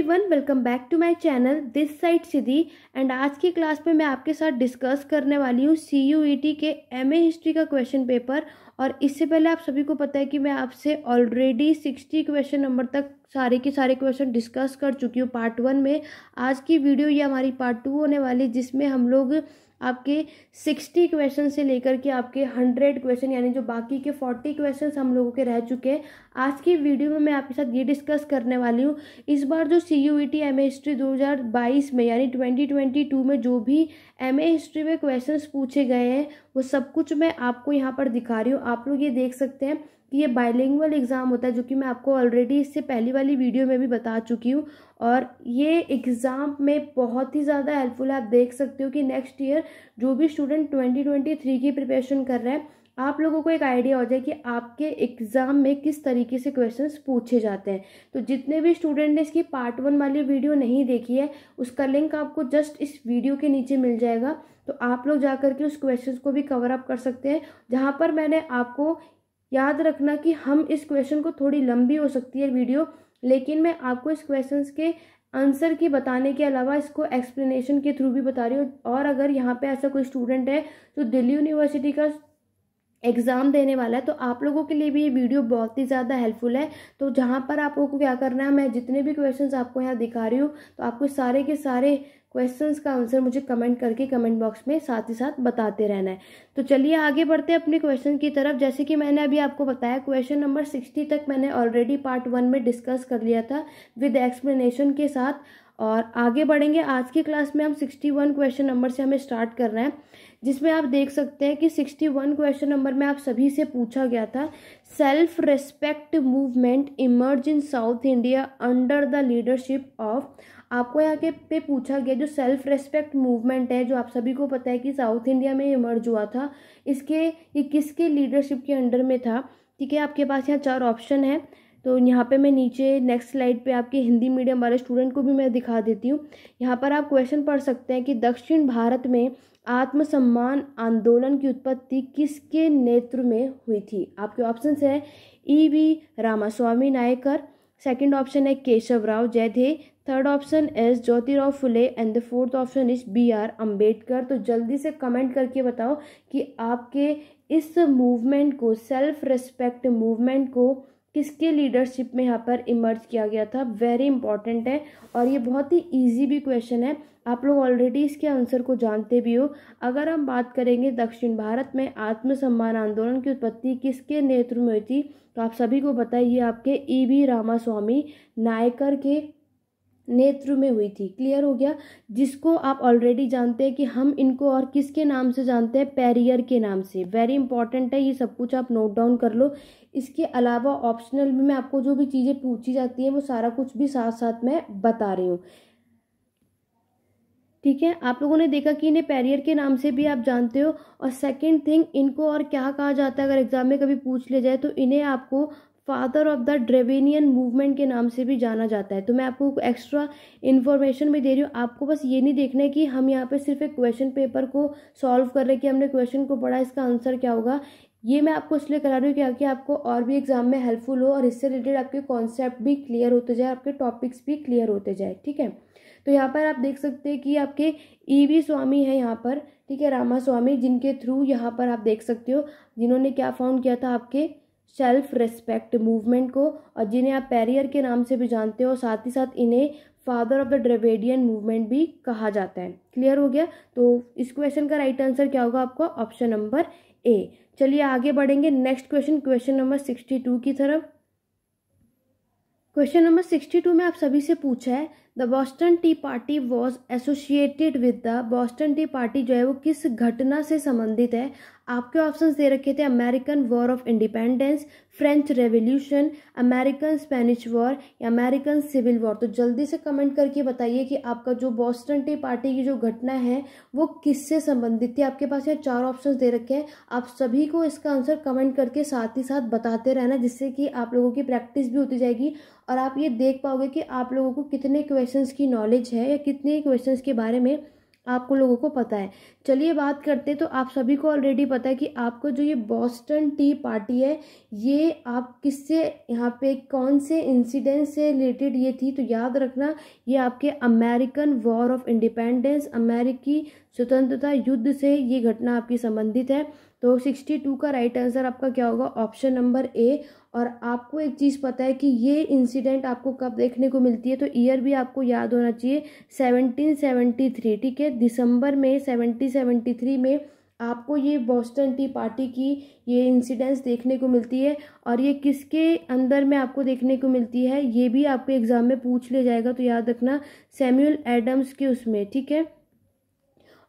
Everyone, welcome back to my channel. This side Siddhi and आज की class में मैं आपके साथ डिस्कस करने वाली हूँ CUET के MA हिस्ट्री का क्वेश्चन पेपर। और इससे पहले आप सभी को पता है कि मैं आपसे ऑलरेडी 60 क्वेश्चन नंबर तक सारे के सारे क्वेश्चन डिस्कस कर चुकी हूँ पार्ट 1 में। आज की वीडियो ये हमारी पार्ट 2 होने वाली, जिसमें हम लोग आपके 60 क्वेश्चन से लेकर के आपके 100 क्वेश्चन, यानी जो बाकी के 40 क्वेश्चन हम लोगों के रह चुके हैं, आज की वीडियो में मैं आपके साथ ये डिस्कस करने वाली हूँ। इस बार जो CUET MA हिस्ट्री 2022 में यानी 2022 में जो भी MA हिस्ट्री में क्वेश्चंस पूछे गए हैं वो सब कुछ मैं आपको यहाँ पर दिखा रही हूँ। आप लोग ये देख सकते हैं कि ये बाइलिंगुअल एग्ज़ाम होता है, जो कि मैं आपको ऑलरेडी इससे पहली वाली वीडियो में भी बता चुकी हूँ। और ये एग्ज़ाम में बहुत ही ज़्यादा हेल्पफुल है। आप देख सकते हो कि नेक्स्ट ईयर जो भी स्टूडेंट 2023 की प्रिपरेशन कर रहे हैं, आप लोगों को एक आइडिया हो जाए कि आपके एग्ज़ाम में किस तरीके से क्वेश्चंस पूछे जाते हैं। तो जितने भी स्टूडेंट ने इसकी पार्ट 1 वाली वीडियो नहीं देखी है, उसका लिंक आपको जस्ट इस वीडियो के नीचे मिल जाएगा। तो आप लोग जा करके उस क्वेश्चंस को भी कवर अप कर सकते हैं, जहाँ पर मैंने आपको, याद रखना कि हम इस क्वेश्चन को, थोड़ी लंबी हो सकती है वीडियो, लेकिन मैं आपको इस क्वेश्चंस के आंसर की बताने के अलावा इसको एक्सप्लेनेशन के थ्रू भी बता रही हूँ। और अगर यहाँ पे ऐसा कोई स्टूडेंट है जो दिल्ली यूनिवर्सिटी का एग्ज़ाम देने वाला है, तो आप लोगों के लिए भी ये वीडियो बहुत ही ज़्यादा हेल्पफुल है। तो जहाँ पर आप लोगों को क्या करना है, मैं जितने भी क्वेश्चंस आपको यहाँ दिखा रही हूँ, तो आपको सारे के सारे क्वेश्चंस का आंसर मुझे कमेंट करके कमेंट बॉक्स में साथ ही साथ बताते रहना है। तो चलिए आगे बढ़ते हैं अपने क्वेश्चन की तरफ। जैसे कि मैंने अभी आपको बताया, क्वेश्चन नंबर 60 तक मैंने ऑलरेडी पार्ट 1 में डिस्कस कर लिया था विद एक्सप्लेनेशन के साथ। और आगे बढ़ेंगे आज की क्लास में, हम 61 क्वेश्चन नंबर से हमें स्टार्ट करना है, जिसमें आप देख सकते हैं कि 61 क्वेश्चन नंबर में आप सभी से पूछा गया था, self respect movement emerge in south India under the leadership of. आपको यहाँ के पे पूछा गया जो सेल्फ रेस्पेक्ट मूवमेंट है, जो आप सभी को पता है कि साउथ इंडिया में इमर्ज हुआ था, ये किसके लीडरशिप के अंडर में था। ठीक है, आपके पास यहाँ 4 ऑप्शन है। तो यहाँ पे मैं नीचे नेक्स्ट स्लाइड पे आपके हिंदी मीडियम वाले स्टूडेंट को भी मैं दिखा देती हूँ। यहाँ पर आप क्वेश्चन पढ़ सकते हैं कि दक्षिण भारत में आत्मसम्मान आंदोलन की उत्पत्ति किसके नेतृत्व में हुई थी। आपके ऑप्शंस है EV Ramaswamy Naicker, second option है Keshavrao Jedhe, third option is Jyotirao Phule and the fourth option is BR Ambedkar. तो जल्दी से कमेंट करके बताओ कि आपके इस मूवमेंट को, सेल्फ रेस्पेक्ट मूवमेंट को, किसके लीडरशिप में यहाँ पर इमर्ज किया गया था। वेरी इंपॉर्टेंट है और ये बहुत ही इजी भी क्वेश्चन है, आप लोग ऑलरेडी इसके आंसर को जानते भी हो। अगर हम बात करेंगे दक्षिण भारत में आत्मसम्मान आंदोलन की उत्पत्ति किसके नेतृत्व में हुई थी, तो आप सभी को पता है ये आपके EV रामास्वामी नायकर के नेतृत्व में हुई थी। क्लियर हो गया, जिसको आप ऑलरेडी जानते हैं कि हम इनको और किसके नाम से जानते हैं, पेरियर के नाम से। वेरी इंपॉर्टेंट है, ये सब कुछ आप नोट डाउन कर लो। इसके अलावा ऑप्शनल में मैं आपको जो भी चीज़ें पूछी जाती हैं वो सारा कुछ भी साथ साथ मैं बता रही हूँ। ठीक है, आप लोगों ने देखा कि इन्हें पेरियर के नाम से भी आप जानते हो। और सेकंड थिंग, इनको और क्या कहा जाता है, अगर एग्जाम में कभी पूछ लिया जाए तो इन्हें आपको फादर ऑफ द ड्रेविनियन मूवमेंट के नाम से भी जाना जाता है। तो मैं आपको एक्स्ट्रा इन्फॉर्मेशन भी दे रही हूँ। आपको बस ये नहीं देखना है कि हम यहाँ पे सिर्फ एक क्वेश्चन पेपर को सॉल्व कर रहे हैं कि हमने क्वेश्चन को पढ़ा, इसका आंसर क्या होगा। ये मैं आपको इसलिए करा रही हूँ कि आपको और भी एग्जाम में हेल्पफुल हो और इससे रिलेटेड आपके कॉन्सेप्ट भी क्लियर होते जाए, आपके टॉपिक्स भी क्लियर होते जाए। ठीक है, तो यहाँ पर आप देख सकते हैं कि आपके EV स्वामी है यहाँ पर, ठीक है, रामास्वामी, जिनके थ्रू यहाँ पर आप देख सकते हो जिन्होंने क्या फाउंड किया था, आपके सेल्फ रेस्पेक्ट मूवमेंट को, और जिन्हें आप पेरियर के नाम से भी जानते हो। साथ ही साथ इन्हें father of the Dravidian movement भी कहा जाता है। क्लियर हो गया, तो इस क्वेश्चन का राइट आंसर क्या होगा आपका, ऑप्शन नंबर A। चलिए आगे बढ़ेंगे नेक्स्ट क्वेश्चन, क्वेश्चन नंबर 62 की तरफ। क्वेश्चन नंबर 62 में आप सभी से पूछा है, the Boston T party was associated with the. Boston T party जो है वो किस घटना से संबंधित है। आपके ऑप्शंस दे रखे थे American war of independence, French revolution, American Spanish war या अमेरिकन सिविल वॉर। तो जल्दी से कमेंट करके बताइए कि आपका जो बॉस्टन टी पार्टी की जो घटना है वो किससे संबंधित थी। आपके पास यहाँ 4 ऑप्शंस दे रखे हैं, आप सभी को इसका आंसर कमेंट करके साथ ही साथ बताते रहना, जिससे कि आप लोगों की प्रैक्टिस भी होती जाएगी और आप ये देख पाओगे कि आप लोगों को कितने क्वेश्चंस की नॉलेज है या कितने क्वेश्चंस के बारे में आपको लोगों को पता है। चलिए बात करते हैं। तो आप सभी को ऑलरेडी पता है कि आपको जो ये बोस्टन टी पार्टी है, ये आप किससे, यहाँ पे कौन से इंसिडेंट से रिलेटेड ये थी, तो याद रखना ये आपके अमेरिकन वॉर ऑफ इंडिपेंडेंस, अमेरिकी स्वतंत्रता युद्ध से ये घटना आपकी संबंधित है। तो 62 का राइट आंसर आपका क्या होगा, ऑप्शन नंबर ए। और आपको एक चीज़ पता है कि ये इंसिडेंट आपको कब देखने को मिलती है, तो ईयर भी आपको याद होना चाहिए, 1773, ठीक है, दिसंबर में 1773 में आपको ये बोस्टन टी पार्टी की ये इंसिडेंट्स देखने को मिलती है। और ये किसके अंदर में आपको देखने को मिलती है, ये भी आपको एग्जाम में पूछ लिया जाएगा, तो याद रखना सैमुअल एडम्स के उसमें, ठीक है।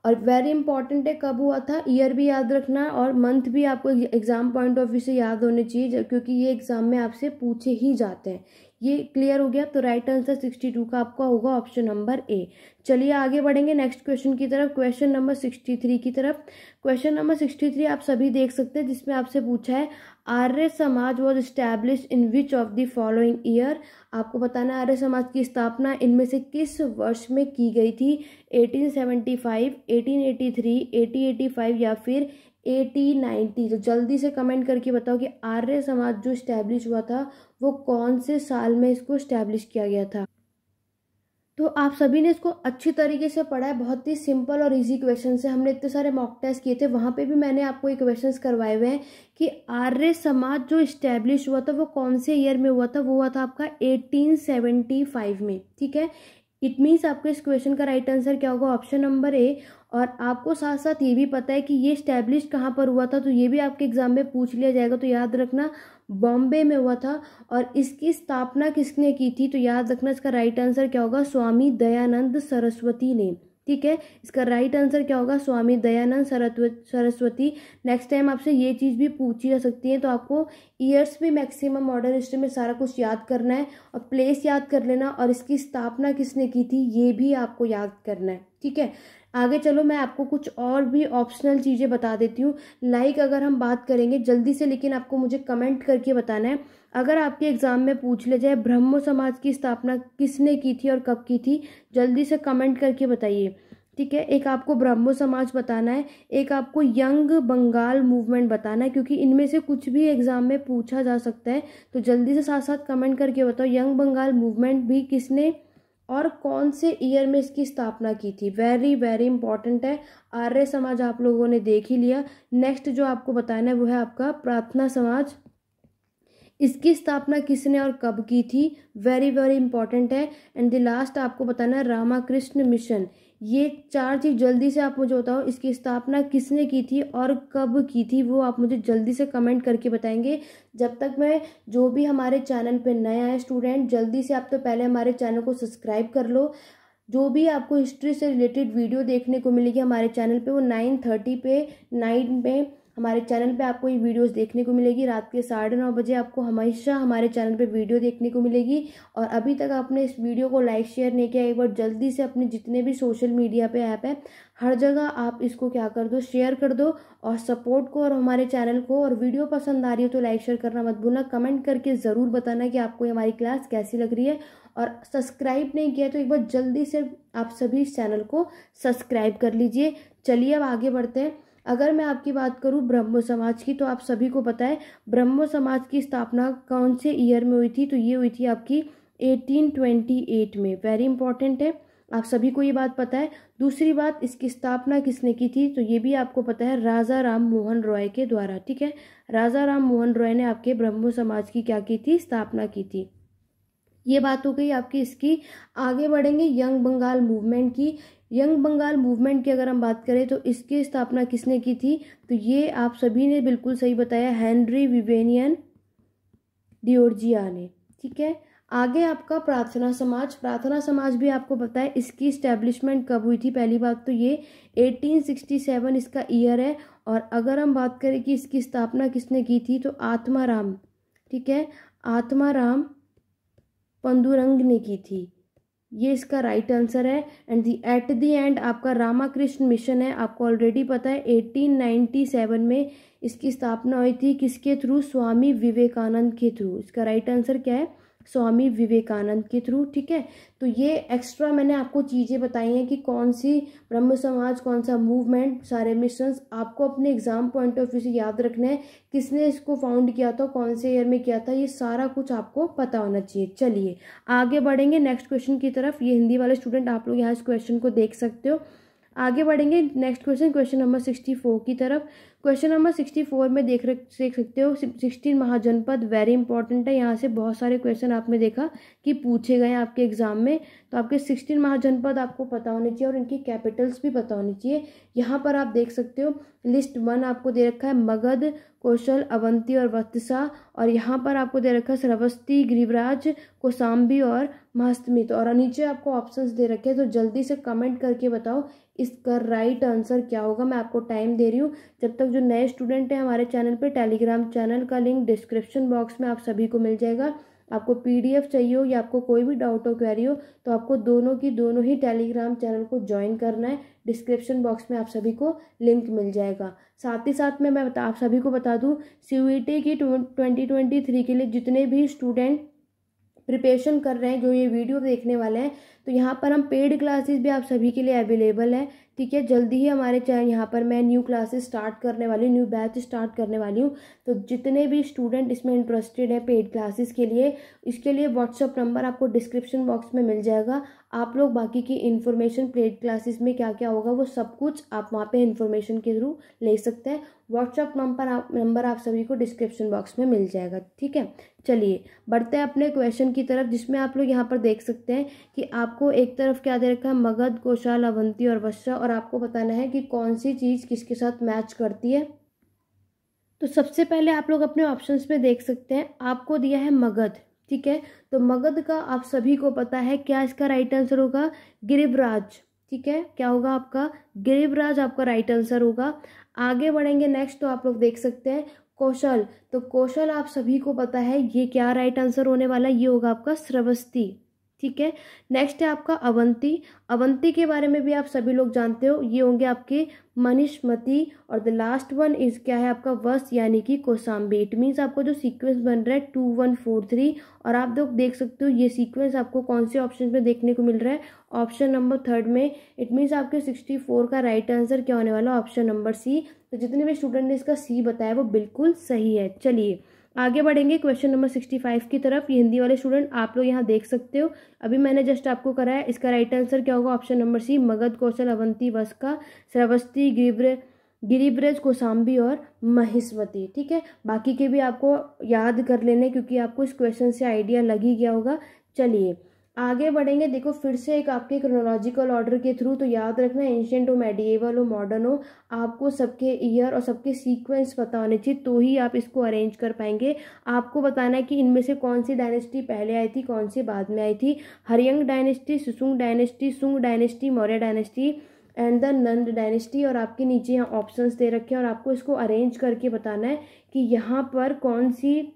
और वेरी इंपॉर्टेंट है कब हुआ था, ईयर भी याद रखना और मंथ भी आपको एग्जाम पॉइंट ऑफ व्यू से याद होने चाहिए, क्योंकि ये एग्जाम में आपसे पूछे ही जाते हैं। ये क्लियर हो गया। तो राइट आंसर 62 का आपका होगा ऑप्शन नंबर ए। चलिए आगे बढ़ेंगे नेक्स्ट क्वेश्चन की तरफ, क्वेश्चन नंबर 63 की तरफ। क्वेश्चन नंबर 63 आप सभी देख सकते हैं, जिसमें आपसे पूछा है Arya Samaj was establish in which of the following year. आपको बताना है आर्य समाज की स्थापना इनमें से किस वर्ष में की गई थी, 1875, 1883, 1885 या फिर 1890। तो जल्दी से कमेंट करके बताओ कि आर्य समाज जो स्टैब्लिश हुआ था वो कौन से साल में इसको स्टैब्लिश किया गया था। तो आप सभी ने इसको अच्छी तरीके से पढ़ा है, बहुत ही सिंपल और इजी क्वेश्चन से। हमने इतने सारे मॉक टेस्ट किए थे, वहाँ पे भी मैंने आपको ये क्वेश्चंस करवाए हुए हैं कि आर्य समाज जो इस्टेब्लिश हुआ था वो कौन से ईयर में हुआ था, वो हुआ था आपका 1875 में, ठीक है। इट मीन्स आपके इस क्वेश्चन का राइट आंसर क्या होगा, ऑप्शन नंबर ए। और आपको साथ साथ ये भी पता है कि ये स्टैब्लिश कहाँ पर हुआ था, तो ये भी आपके एग्जाम में पूछ लिया जाएगा, तो याद रखना बॉम्बे में हुआ था। और इसकी स्थापना किसने की थी, तो याद रखना इसका राइट आंसर क्या होगा, स्वामी दयानंद सरस्वती ने, ठीक है। इसका राइट आंसर क्या होगा, स्वामी दयानंद सरस्वती। नेक्स्ट टाइम आपसे ये चीज़ भी पूछी जा सकती है, तो आपको ईयर्स भी मैक्सिमम मॉडर्न हिस्ट्री में सारा कुछ याद करना है, और प्लेस याद कर लेना, और इसकी स्थापना किसने की थी ये भी आपको याद करना है, ठीक है। आगे चलो, मैं आपको कुछ और भी ऑप्शनल चीज़ें बता देती हूँ। लाइक अगर हम बात करेंगे जल्दी से, लेकिन आपको मुझे कमेंट करके बताना है, अगर आपके एग्जाम में पूछ लिया जाए ब्रह्मो समाज की स्थापना किसने की थी और कब की थी, जल्दी से कमेंट करके बताइए, ठीक है। एक आपको ब्रह्मो समाज बताना है, एक आपको यंग बंगाल मूवमेंट बताना है, क्योंकि इनमें से कुछ भी एग्जाम में पूछा जा सकता है। तो जल्दी से साथ साथ कमेंट करके बताओ यंग बंगाल मूवमेंट भी किसने और कौन से ईयर में इसकी स्थापना की थी। वेरी वेरी इंपॉर्टेंट है। आर्य समाज आप लोगों ने देख ही लिया। नेक्स्ट जो आपको बताना है वो है आपका प्रार्थना समाज, इसकी स्थापना किसने और कब की थी, वेरी वेरी इंपॉर्टेंट है। एंड द लास्ट आपको बताना है रामाकृष्ण मिशन। ये चार चीज़ जल्दी से आप मुझे बताओ, इसकी स्थापना किसने की थी और कब की थी, वो आप मुझे जल्दी से कमेंट करके बताएंगे। जब तक मैं, जो भी हमारे चैनल पे नया है स्टूडेंट, जल्दी से आप तो पहले हमारे चैनल को सब्सक्राइब कर लो। जो भी आपको हिस्ट्री से रिलेटेड वीडियो देखने को मिलेगी हमारे चैनल पे, वो 9:30 पे नाइट में हमारे चैनल पे आपको ये वीडियोस देखने को मिलेगी। रात के 9:30 बजे आपको हमेशा हमारे चैनल पे वीडियो देखने को मिलेगी। और अभी तक आपने इस वीडियो को लाइक शेयर नहीं किया, एक बार जल्दी से अपने जितने भी सोशल मीडिया पे ऐप है हर जगह आप इसको क्या कर दो, शेयर कर दो, और सपोर्ट को और हमारे चैनल को। और वीडियो पसंद आ रही हो तो लाइक शेयर करना मत भूलना। कमेंट करके ज़रूर बताना कि आपको हमारी क्लास कैसी लग रही है। और सब्सक्राइब नहीं किया तो एक बार जल्दी से आप सभी इस चैनल को सब्सक्राइब कर लीजिए। चलिए अब आगे बढ़ते हैं। अगर मैं आपकी बात करूं ब्रह्मो समाज की, तो आप सभी को पता है ब्रह्मो समाज की स्थापना कौन से ईयर में हुई थी, तो ये हुई थी आपकी 1828 में। वेरी इंपॉर्टेंट है, आप सभी को ये बात पता है। दूसरी बात, इसकी स्थापना किसने की थी, तो ये भी आपको पता है, राजा राम मोहन रॉय के द्वारा, ठीक है। राजा राम मोहन रॉय ने आपके ब्रह्मो समाज की क्या की थी, स्थापना की थी। ये बात हो गई आपकी इसकी। आगे बढ़ेंगे यंग बंगाल मूवमेंट की। यंग बंगाल मूवमेंट की अगर हम बात करें तो इसकी स्थापना किसने की थी, तो ये आप सभी ने बिल्कुल सही बताया, हेनरी विवेनियन डिओर्जिया ने, ठीक है। आगे आपका प्रार्थना समाज। प्रार्थना समाज भी आपको पता है इसकी स्टैब्लिशमेंट कब हुई थी। पहली बात तो ये 1867 इसका ईयर है। और अगर हम बात करें कि इसकी स्थापना किसने की थी, तो आत्माराम, ठीक है, आत्माराम पंडुरंग ने की थी। ये इसका राइट आंसर है। एंड एट द एंड आपका रामाकृष्ण मिशन है, आपको ऑलरेडी पता है 1897 में इसकी स्थापना हुई थी। किसके थ्रू, स्वामी विवेकानंद के थ्रू। इसका राइट आंसर क्या है, स्वामी विवेकानंद के थ्रू। ठीक है, तो ये एक्स्ट्रा मैंने आपको चीज़ें बताई हैं कि कौन सी ब्रह्म समाज, कौन सा मूवमेंट, सारे मिशंस आपको अपने एग्जाम पॉइंट ऑफ व्यू से याद रखना है, किसने इसको फाउंड किया था, कौन से ईयर में किया था, ये सारा कुछ आपको पता होना चाहिए। चलिए आगे बढ़ेंगे नेक्स्ट क्वेश्चन की तरफ। ये हिंदी वाले स्टूडेंट आप लोग यहाँ इस क्वेश्चन को देख सकते हो। आगे बढ़ेंगे नेक्स्ट क्वेश्चन, क्वेश्चन नंबर 64 की तरफ। क्वेश्चन नंबर 64 में देख सकते हो 16 महाजनपद वेरी इंपॉर्टेंट है। यहाँ से बहुत सारे क्वेश्चन आपने देखा कि पूछे गए हैं आपके एग्जाम में, तो आपके 16 महाजनपद आपको पता होने चाहिए और इनकी कैपिटल्स भी पता होनी चाहिए। यहाँ पर आप देख सकते हो लिस्ट 1 आपको दे रखा है मगध, कौशल, अवंती और वत्सा, और यहाँ पर आपको दे रखा है श्रावस्ती, गिरिव्राज, कौशाम्बी और महास्तमित, और नीचे आपको ऑप्शंस दे रखे हैं। तो जल्दी से कमेंट करके बताओ इसका राइट आंसर क्या होगा। मैं आपको टाइम दे रही हूँ। जब तक जो नए स्टूडेंट हैं हमारे चैनल पे, टेलीग्राम चैनल का लिंक डिस्क्रिप्शन बॉक्स में आप सभी को मिल जाएगा। आपको पीडीएफ चाहिए हो या आपको कोई भी डाउट हो, क्वेरी हो, तो आपको दोनों ही टेलीग्राम चैनल को ज्वाइन करना है। डिस्क्रिप्शन बॉक्स में आप सभी को लिंक मिल जाएगा। साथ ही साथ में मैं आप सभी को बता दूं, सीयूईटी की 2023 के लिए जितने भी स्टूडेंट प्रिपरेशन कर रहे हैं, जो ये वीडियो देखने वाले हैं, तो यहाँ पर हम पेड क्लासेस भी आप सभी के लिए अवेलेबल है। ठीक है, जल्दी ही हमारे चैनल यहाँ पर मैं न्यू क्लासेस स्टार्ट करने वाली हूँ, न्यू बैच स्टार्ट करने वाली हूँ। तो जितने भी स्टूडेंट इसमें इंटरेस्टेड है पेड क्लासेस के लिए, इसके लिए व्हाट्सअप नंबर आपको डिस्क्रिप्शन बॉक्स में मिल जाएगा। आप लोग बाकी की इन्फॉर्मेशन पेड क्लासेस में क्या क्या होगा वो सब कुछ आप वहाँ पे इन्फॉर्मेशन के थ्रू ले सकते हैं। व्हाट्सअप नंबर आप सभी को डिस्क्रिप्शन बॉक्स में मिल जाएगा। ठीक है, चलिए बढ़ते हैं अपने क्वेश्चन की तरफ, जिसमें आप लोग यहाँ पर देख सकते हैं कि आपको एक तरफ क्या दे रखा है मगध, कौशल, अवंती और वत्सा, और आपको बताना है कि कौन सी चीज़ किसके साथ मैच करती है। तो सबसे पहले आप लोग अपने ऑप्शंस में देख सकते हैं, आपको दिया है मगध। ठीक है, तो मगध का आप सभी को पता है क्या इसका राइट आंसर होगा, गिरिव्राज। ठीक है, क्या होगा आपका, गिरिव्राज आपका राइट आंसर होगा। आगे बढ़ेंगे नेक्स्ट, तो आप लोग देख सकते हैं कौशल, तो कौशल आप सभी को पता है ये क्या राइट आंसर होने वाला है, ये होगा आपका श्रावस्ती। ठीक है, नेक्स्ट है आपका अवंती। अवंती के बारे में भी आप सभी लोग जानते हो, ये होंगे आपके मनीषमती, और द लास्ट वन इज क्या है आपका वश, यानी कि कौशाम्बी। इट मीन्स आपको जो सीक्वेंस बन रहा है 2 1 4 3, और आप लोग देख सकते हो ये सीक्वेंस आपको कौन से ऑप्शन में देखने को मिल रहा है, ऑप्शन नंबर 3 में। इट मीन्स आपके 64 का राइट आंसर क्या होने वाला, ऑप्शन नंबर सी। तो जितने भी स्टूडेंट ने इसका सी बताया वो बिल्कुल सही है। चलिए आगे बढ़ेंगे क्वेश्चन नंबर 65 की तरफ। ये हिंदी वाले स्टूडेंट आप लोग यहाँ देख सकते हो, अभी मैंने जस्ट आपको कराया, इसका राइट आंसर क्या होगा, ऑप्शन नंबर सी, मगध, कौशल, अवंती, वस्का, श्रावस्ती, गिरिव्रज, कौशाम्बी और महिष्मती। ठीक है, बाकी के भी आपको याद कर लेने, क्योंकि आपको इस क्वेश्चन से आइडिया लग ही गया होगा। चलिए आगे बढ़ेंगे। देखो फिर से एक आपके क्रोनोलॉजिकल ऑर्डर के थ्रू, तो याद रखना एंशिएंट हो, मेडिएवल हो, मॉडर्न हो, आपको सबके ईयर और सबके सीक्वेंस पता होने चाहिए, तो ही आप इसको अरेंज कर पाएंगे। आपको बताना है कि इनमें से कौन सी डायनेस्टी पहले आई थी, कौन सी बाद में आई थी। हरियंग डायनेस्टी, सुसुंग डायनेस्टी, सुंग dynasty, Maurya dynasty and the Nand dynasty, और आपके नीचे यहाँ ऑप्शंस दे रखे हैं, और आपको इसको अरेंज करके बताना है कि यहाँ पर कौन सी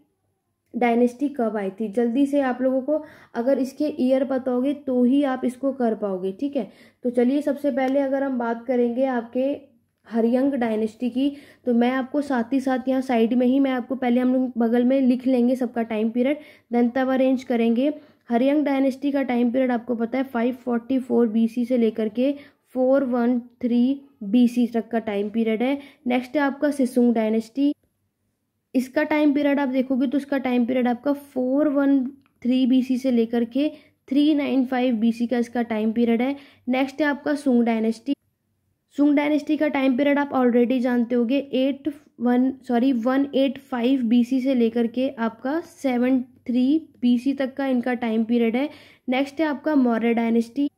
डायनेस्टी कब आई थी। जल्दी से आप लोगों को अगर इसके ईयर पता होगे तो ही आप इसको कर पाओगे। ठीक है, तो चलिए सबसे पहले अगर हम बात करेंगे आपके हरियंग डायनेस्टी की, तो मैं आपको साथ ही साथ यहाँ साइड में ही मैं आपको पहले हम लोग बगल में लिख लेंगे सबका टाइम पीरियड, देन तब अरेंज करेंगे। हरियंग डायनेस्टी का टाइम पीरियड आपको पता है 544 BC से लेकर के 413 BC तक का टाइम पीरियड है। नेक्स्ट है आपका सिसुंग डायनेस्टी, इसका टाइम पीरियड आप देखोगे तो इसका टाइम पीरियड आपका 413 BC से लेकर के 395 BC का इसका टाइम पीरियड है। नेक्स्ट है आपका सुंग डायनेस्टी। सुंग डायनेस्टी का टाइम पीरियड आप ऑलरेडी जानते होगे 185 BC से लेकर के आपका 73 BC तक का इनका टाइम पीरियड है। नेक्स्ट है आपका मौर्य डायनेस्टी।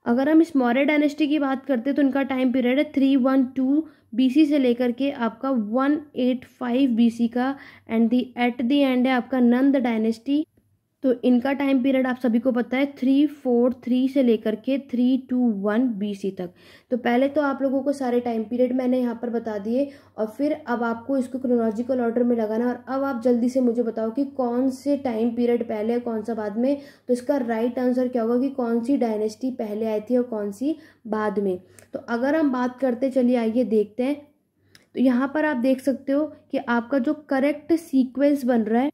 अगर हम इस मौर्य डायनेस्टी की बात करते हैं तो इनका टाइम पीरियड है 312 BC से लेकर के आपका 185 BC का, एंड एट द एंड है आपका नंद डायनेस्टी। तो इनका टाइम पीरियड आप सभी को पता है 343 से लेकर के 321 BC तक। तो पहले तो आप लोगों को सारे टाइम पीरियड मैंने यहाँ पर बता दिए, और फिर अब आपको इसको क्रोनोलॉजिकल ऑर्डर में लगाना, और अब आप जल्दी से मुझे बताओ कि कौन से टाइम पीरियड पहले कौन सा बाद में। तो इसका राइट आंसर क्या होगा कि कौन सी डायनेस्टी पहले आई थी और कौन सी बाद में। तो अगर हम बात करते, चलिए आइए देखते हैं। तो यहाँ पर आप देख सकते हो कि आपका जो करेक्ट सीक्वेंस बन रहा है,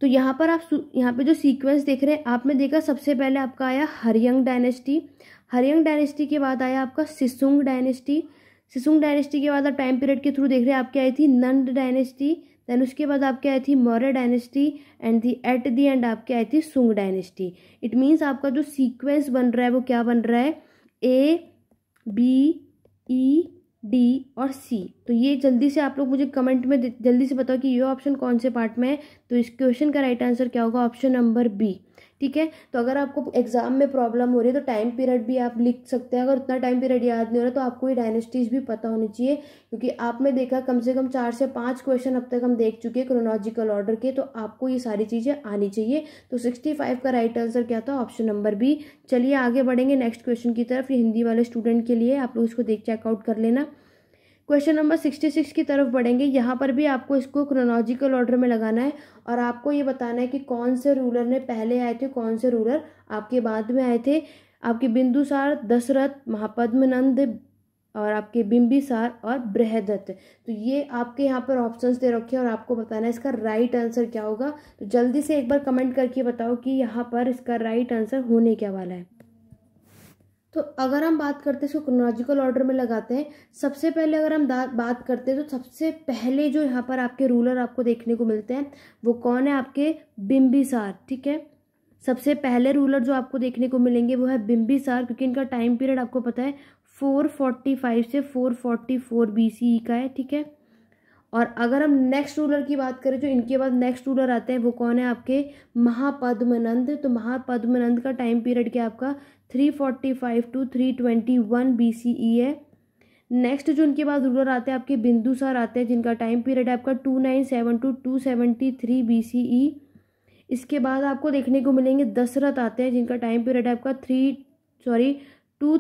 तो यहाँ पर आप यहाँ पे जो सीक्वेंस देख रहे हैं, आपने देखा सबसे पहले आपका आया हरियंग डायनेस्टी, हरियंग डायनेस्टी के बाद आया आपका सिसुंग डायनेस्टी, सिसुंग डायनेस्टी के बाद आप टाइम पीरियड के थ्रू देख रहे हैं आपकी आई थी नंद डायनेस्टी, देन उसके बाद आपकी आई थी Maurya dynasty and the at the and आपकी आई थी सुंग डायनेस्टी। इट मीन्स आपका जो सीक्वेंस बन रहा है वो क्या बन रहा है, ए बी ई डी और सी। तो ये जल्दी से आप लोग मुझे कमेंट में जल्दी से बताओ कि ये ऑप्शन कौन से पार्ट में है। तो इस क्वेश्चन का राइट आंसर क्या होगा, ऑप्शन नंबर बी। ठीक है, तो अगर आपको एग्जाम में प्रॉब्लम हो रही है तो टाइम पीरियड भी आप लिख सकते हैं। अगर उतना टाइम पीरियड याद नहीं हो रहा तो आपको ये डायनेस्टीज भी पता होनी चाहिए, क्योंकि आपने देखा कम से कम 4 से 5 क्वेश्चन अब तक हम देख चुके हैं क्रोनोलॉजिकल ऑर्डर के, तो आपको ये सारी चीज़ें आनी चाहिए। तो 65 का राइट आंसर क्या था, ऑप्शन नंबर बी। चलिए आगे बढ़ेंगे नेक्स्ट क्वेश्चन की तरफ। ये हिंदी वाले स्टूडेंट के लिए, आप लोग इसको देख चेकआउट कर लेना। क्वेश्चन नंबर 66 की तरफ बढ़ेंगे। यहाँ पर भी आपको इसको क्रोनोलॉजिकल ऑर्डर में लगाना है और आपको ये बताना है कि कौन से रूलर ने पहले आए थे, कौन से रूलर आपके बाद में आए थे। आपके बिंदुसार, दशरथ, महापद्मनंद और आपके बिंबिसार और बृहदत्त। तो ये आपके यहाँ पर ऑप्शंस दे रखे हैं और आपको बताना है इसका राइट आंसर क्या होगा। तो जल्दी से एक बार कमेंट करके बताओ कि यहाँ पर इसका राइट आंसर होने क्या वाला है। तो अगर हम बात करते हैं इसको क्रोनोलॉजिकल ऑर्डर में लगाते हैं, सबसे पहले अगर हम बात करते हैं तो सबसे पहले जो यहाँ पर आपके रूलर आपको देखने को मिलते हैं वो कौन है, आपके बिंबिसार। ठीक है, सबसे पहले रूलर जो आपको देखने को मिलेंगे वो है बिंबिसार, क्योंकि इनका टाइम पीरियड आपको पता है 445 से 444 BCE का है। ठीक है, और अगर हम नेक्स्ट रूलर की बात करें जो इनके बाद नेक्स्ट रूलर आते हैं वो कौन है, आपके महापद्मनंद। तो महापद्मनंद का टाइम पीरियड क्या आपका 345 टू 321 BCE है। नेक्स्ट जो उनके बाद रूलर आते हैं आपके बिंदुसार आते हैं, जिनका टाइम पीरियड है आपका 297 टू 273 BCE। इसके बाद आपको देखने को मिलेंगे दशरथ आते हैं, जिनका टाइम पीरियड है आपका 232 टू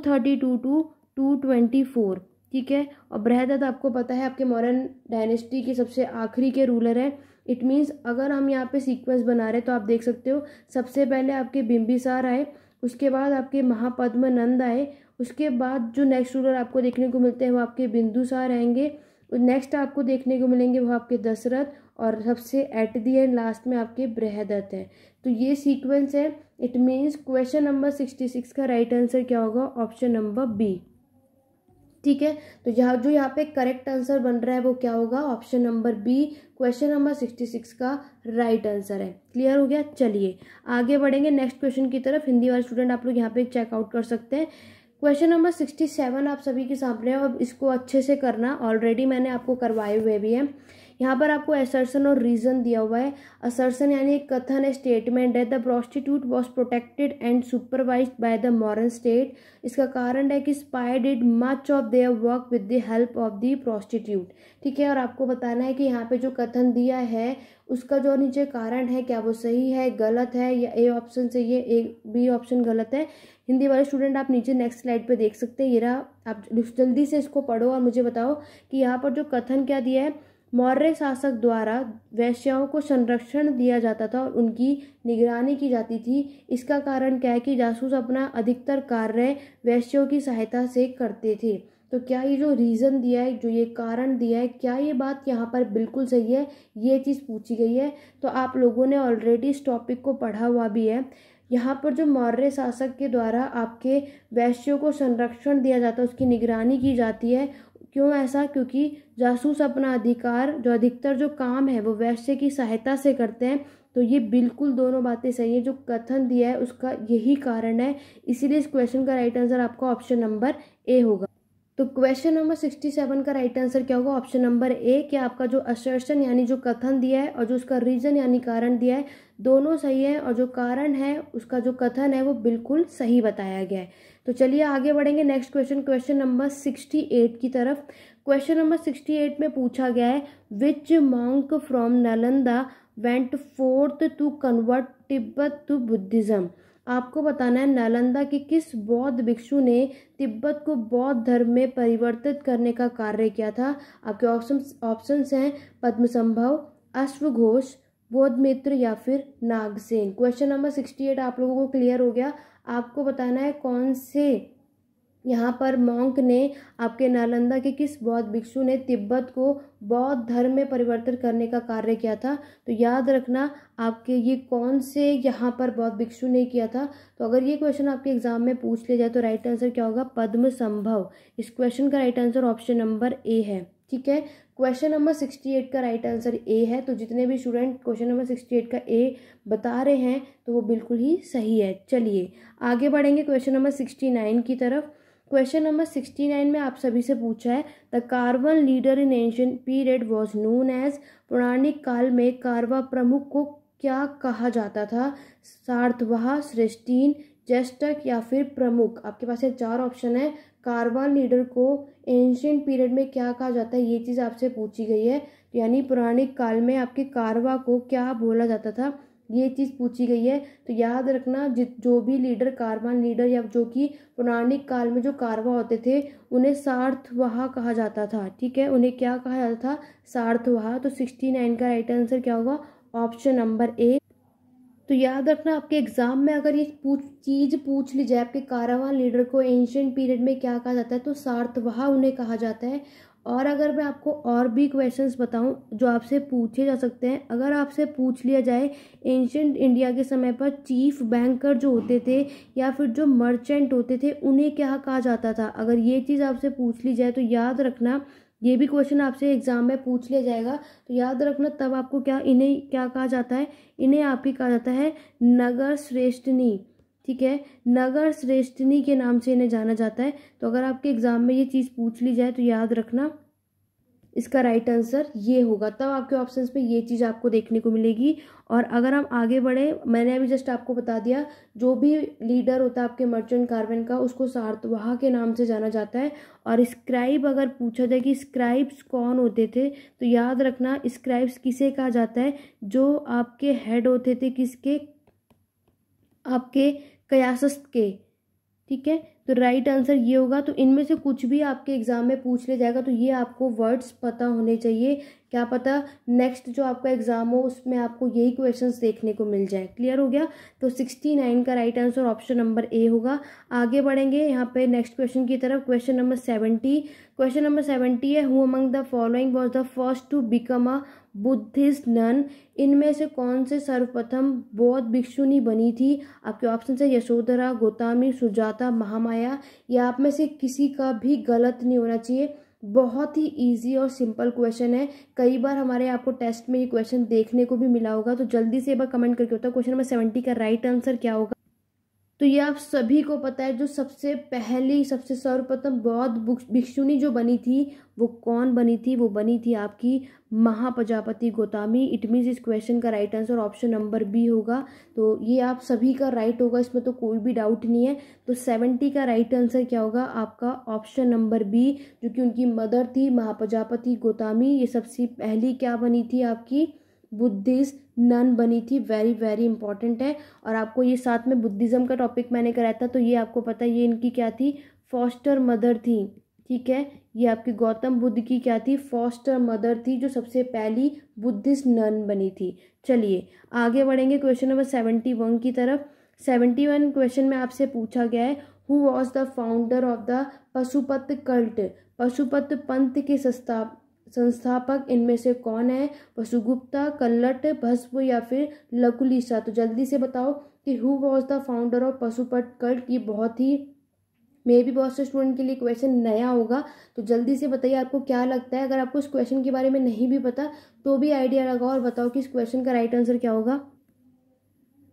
224। ठीक है, और बृहदत्त आपको पता है आपके मौर्यन डायनेस्टी के सबसे आखिरी के रूलर है। इट मीन्स अगर हम यहाँ पे सीक्वेंस बना रहे हैं तो आप देख सकते हो सबसे पहले आपके बिंबिसार आए, उसके बाद आपके महापद्मनंद आए, उसके बाद जो नेक्स्ट रूलर आपको देखने को मिलते हैं वो आपके बिंदुसार आएंगे, नेक्स्ट आपको देखने को मिलेंगे वो आपके दशरथ, और सबसे एट दी एंड लास्ट में आपके बृहदत्त है। तो ये सीक्वेंस है। इट मीन्स क्वेश्चन नंबर 66 का राइट आंसर क्या होगा, ऑप्शन नंबर बी। ठीक है, तो जो यहाँ पे करेक्ट आंसर बन रहा है वो क्या होगा, option number B question number 66 का राइट आंसर है। क्लियर हो गया। चलिए आगे बढ़ेंगे नेक्स्ट क्वेश्चन की तरफ। हिंदी वाले स्टूडेंट आप लोग यहाँ पे चेकआउट कर सकते हैं। क्वेश्चन नंबर 67 आप सभी के सामने है और इसको अच्छे से करना, ऑलरेडी मैंने आपको करवाए हुए भी हैं। यहाँ पर आपको असर्शन और रीजन दिया हुआ है। असर्शन यानी एक कथन है, स्टेटमेंट है, the prostitute was protected and supervised by the modern state. इसका कारण है कि spy did much of their work with the help of the prostitute. ठीक है, और आपको बताना है कि यहाँ पे जो कथन दिया है उसका जो नीचे कारण है क्या वो सही है, गलत है, या ए ऑप्शन सही है, ए बी ऑप्शन गलत है। हिंदी वाले स्टूडेंट आप नीचे नेक्स्ट स्लाइड पे देख सकते हैं। ये रहा, आप जल्दी से इसको पढ़ो और मुझे बताओ कि यहाँ पर जो कथन क्या दिया है, मौर्य शासक द्वारा वैश्याओं को संरक्षण दिया जाता था और उनकी निगरानी की जाती थी। इसका कारण क्या है कि जासूस अपना अधिकतर कार्य वैश्यों की सहायता से करते थे। तो क्या ये जो रीज़न दिया है, जो ये कारण दिया है, क्या ये बात यहाँ पर बिल्कुल सही है, ये चीज़ पूछी गई है। तो आप लोगों ने ऑलरेडी इस टॉपिक को पढ़ा हुआ भी है। यहाँ पर जो मौर्य शासक के द्वारा आपके वैश्यों को संरक्षण दिया जाता है, उसकी निगरानी की जाती है। क्यों ऐसा, क्योंकि जासूस अपना अधिकार जो अधिकतर जो काम है वो वैश्य की सहायता से करते हैं। तो ये बिल्कुल दोनों बातें सही है, जो कथन दिया है उसका यही कारण है। इसीलिए इस क्वेश्चन का राइट आंसर आपका ऑप्शन नंबर ए होगा। तो क्वेश्चन नंबर 67 का राइट आंसर क्या होगा, ऑप्शन नंबर ए। कि आपका जो असर्शन यानी जो कथन दिया है और जो उसका रीजन यानी कारण दिया है दोनों सही है, और जो कारण है उसका जो कथन है वो बिल्कुल सही बताया गया है। तो चलिए आगे बढ़ेंगे नेक्स्ट क्वेश्चन, क्वेश्चन नंबर 68 की तरफ। क्वेश्चन नंबर 68 में पूछा गया है, which monk from Nalanda went forth to convert Tibet to Buddhism. आपको बताना है नालंदा के किस बौद्ध भिक्षु ने तिब्बत को बौद्ध धर्म में परिवर्तित करने का कार्य किया था। आपके ऑप्शंस हैं पद्मसंभव, अश्वघोष, बोधमित्र या फिर नागसेन। क्वेश्चन नंबर 68 आप लोगों को क्लियर हो गया। आपको बताना है कौन से यहाँ पर मॉन्क ने आपके नालंदा के किस बौद्ध भिक्षु ने तिब्बत को बौद्ध धर्म में परिवर्तित करने का कार्य किया था? तो याद रखना आपके ये कौन से यहाँ पर बौद्ध भिक्षु ने किया था। तो अगर ये क्वेश्चन आपके एग्जाम में पूछ लिया जाए तो राइट आंसर क्या होगा? पद्मसंभव। इस क्वेश्चन का right answer option number A है। ठीक है, क्वेश्चन नंबर 68 का राइट आंसर ए है। तो जितने भी स्टूडेंट क्वेश्चन नंबर 68 का ए बता रहे हैं तो वो बिल्कुल ही सही है। चलिए आगे बढ़ेंगे क्वेश्चन नंबर 69 की तरफ। क्वेश्चन नंबर 69 में आप सभी से पूछा है, the caravan leader in ancient period was known as. पौराणिक काल में कारवा प्रमुख को क्या कहा जाता था? सार्थवाह, श्रेष्ठीन, ज्येष्ठक या फिर प्रमुख। आपके पास ये 4 ऑप्शन है। कारवान लीडर को एंशिएंट पीरियड में क्या कहा जाता है, ये चीज़ आपसे पूछी गई है। यानी पौराणिक काल में आपके कारवा को क्या बोला जाता था, ये चीज़ पूछी गई है। तो याद रखना जो भी लीडर कारवान लीडर या जो कि पौराणिक काल में जो कारवा होते थे उन्हें सार्थवाह कहा जाता था। ठीक है, उन्हें क्या कहा जाता था? सार्थवाह। तो 69 का राइट आंसर क्या होगा? ऑप्शन नंबर ए। तो याद रखना आपके एग्जाम में अगर ये चीज़ पूछ ली जाए आपके कारवान लीडर को एंशिएंट पीरियड में क्या कहा जाता है तो सार्थवाह उन्हें कहा जाता है। और अगर मैं आपको और भी क्वेश्चंस बताऊं जो आपसे पूछे जा सकते हैं, अगर आपसे पूछ लिया जाए एंशिएंट इंडिया के समय पर चीफ बैंकर जो होते थे या फिर जो मर्चेंट होते थे उन्हें क्या कहा जाता था, अगर ये चीज़ आपसे पूछ ली जाए तो याद रखना ये भी क्वेश्चन आपसे एग्जाम में पूछ लिया जाएगा। तो याद रखना तब आपको इन्हें क्या कहा जाता है? इन्हें आपकी कहा जाता है नगर श्रेष्ठनी। ठीक है, नगर श्रेष्ठनी के नाम से इन्हें जाना जाता है। तो अगर आपके एग्जाम में ये चीज़ पूछ ली जाए तो याद रखना इसका राइट आंसर ये होगा। तब आपके ऑप्शंस में ये चीज़ आपको देखने को मिलेगी। और अगर हम आगे बढ़े, मैंने अभी जस्ट आपको बता दिया जो भी लीडर होता है आपके मर्चेंट कारवन का उसको सार्थवाह के नाम से जाना जाता है। और स्क्राइब अगर पूछा जाए कि स्क्राइब्स कौन होते थे तो याद रखना स्क्राइब्स किसे कहा जाता है? जो आपके हेड होते थे किसके? आपके कयासस्त के। ठीक है, तो राइट आंसर ये होगा। तो इनमें से कुछ भी आपके एग्जाम में पूछ लिया जाएगा तो ये आपको वर्ड्स पता होने चाहिए। क्या पता नेक्स्ट जो आपका एग्जाम हो उसमें आपको यही क्वेश्चंस देखने को मिल जाए। क्लियर हो गया? तो 69 का राइट आंसर ऑप्शन नंबर ए होगा। आगे बढ़ेंगे यहाँ पे नेक्स्ट क्वेश्चन की तरफ। Question number 70। क्वेश्चन नंबर 70 है, who among the following was the first to become a Buddhist nun. इनमें से कौन से सर्वप्रथम बौद्ध भिक्षुनी बनी थी? आपके ऑप्शन है यशोधरा, गौतमी, सुजाता, महामाया। या आप में से किसी का भी गलत नहीं होना चाहिए। बहुत ही इजी और सिंपल क्वेश्चन है। कई बार हमारे आपको टेस्ट में ये क्वेश्चन देखने को भी मिला होगा। तो जल्दी से एक बार कमेंट करके होता है क्वेश्चन नंबर 70 का राइट आंसर क्या होगा? तो ये आप सभी को पता है, जो सबसे पहली सबसे सर्वप्रथम बौद्ध भिक्षुनी जो बनी थी वो कौन बनी थी? वो बनी थी आपकी महाप्रजापति गौतमी। इट मीन्स इस क्वेश्चन का right answer option number B होगा। तो ये आप सभी का राइट होगा, इसमें तो कोई भी डाउट नहीं है। तो 70 का राइट आंसर क्या होगा? आपका ऑप्शन नंबर बी, जो कि उनकी मदर थी महाप्रजापति गौतमी। ये सबसे पहली क्या बनी थी? आपकी बुद्धिस्ट नन बनी थी। वेरी वेरी इंपॉर्टेंट है। और आपको ये साथ में बुद्धिज़्म का टॉपिक मैंने कराया था तो ये आपको पता है ये इनकी क्या थी? फॉस्टर मदर थी। ठीक है, ये आपकी गौतम बुद्ध की क्या थी? फॉस्टर मदर थी, जो सबसे पहली बुद्धिस्ट नन बनी थी। चलिए आगे बढ़ेंगे क्वेश्चन नंबर 71 की तरफ। 71 क्वेश्चन में आपसे पूछा गया है, who was the founder of the Pashupat cult. Pashupat पंथ के संस्थापक इनमें से कौन है? वसुगुप्ता, कल्लट, भस्म या फिर लकुलिशा। तो जल्दी से बताओ कि who was the founder of Pashupat cult. ये बहुत ही मे भी बहुत से स्टूडेंट के लिए क्वेश्चन नया होगा। तो जल्दी से बताइए आपको क्या लगता है। अगर आपको इस क्वेश्चन के बारे में नहीं भी पता तो भी आइडिया लगाओ और बताओ कि इस क्वेश्चन का राइट आंसर क्या होगा।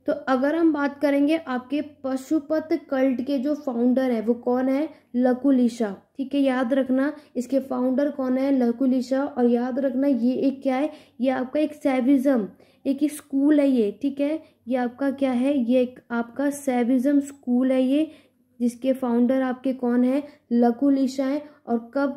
तो अगर हम बात करेंगे आपके पशुपत कल्ट के जो फाउंडर है वो कौन है? लकुलिशा। ठीक है, याद रखना इसके फाउंडर कौन है? लकुलिशा। और याद रखना ये एक क्या है? ये आपका एक सैविज्म, एक स्कूल है ये। ठीक है, ये आपका क्या है? ये एक आपका सैविज्म स्कूल है ये, जिसके फाउंडर आपके कौन है? लकुलिशा है। और कब?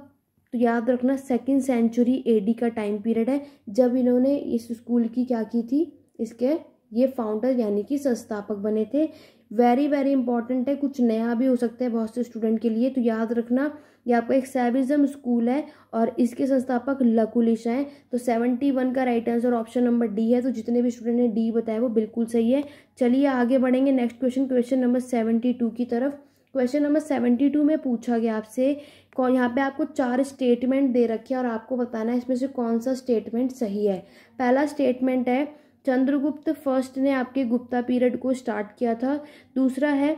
तो याद रखना 2nd सेंचुरी AD का टाइम पीरियड है जब इन्होंने इस स्कूल की क्या की थी? इसके ये फाउंडर यानी कि संस्थापक बने थे। वेरी वेरी इंपॉर्टेंट है, कुछ नया भी हो सकता है बहुत से स्टूडेंट के लिए। तो याद रखना ये आपका एक सैविज्म स्कूल है और इसके संस्थापक लकुलिशा हैं। तो 71 का right answer option number D है। तो जितने भी स्टूडेंट ने डी बताया वो बिल्कुल सही है। चलिए आगे बढ़ेंगे नेक्स्ट क्वेश्चन, क्वेश्चन नंबर 72 की तरफ। क्वेश्चन नंबर 72 में पूछा गया आपसे, कौन, यहाँ पे आपको 4 स्टेटमेंट दे रखे हैं और आपको बताना है इसमें से कौन सा स्टेटमेंट सही है। पहला स्टेटमेंट है चंद्रगुप्त फर्स्ट ने आपके गुप्ता पीरियड को स्टार्ट किया था। दूसरा है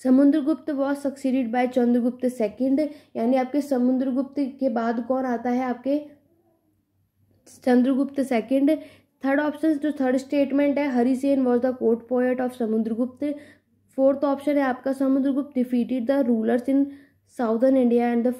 Samudragupta was succeeded by Chandragupta second, यानी आपके समुद्रगुप्त के बाद कौन आता है, आपके चंद्रगुप्त सेकंड। थर्ड ऑप्शन जो थर्ड स्टेटमेंट है, Harisena was the court poet of Samudragupta. Fourth option है आपका Samudragupta defeated the rulers in southern India and the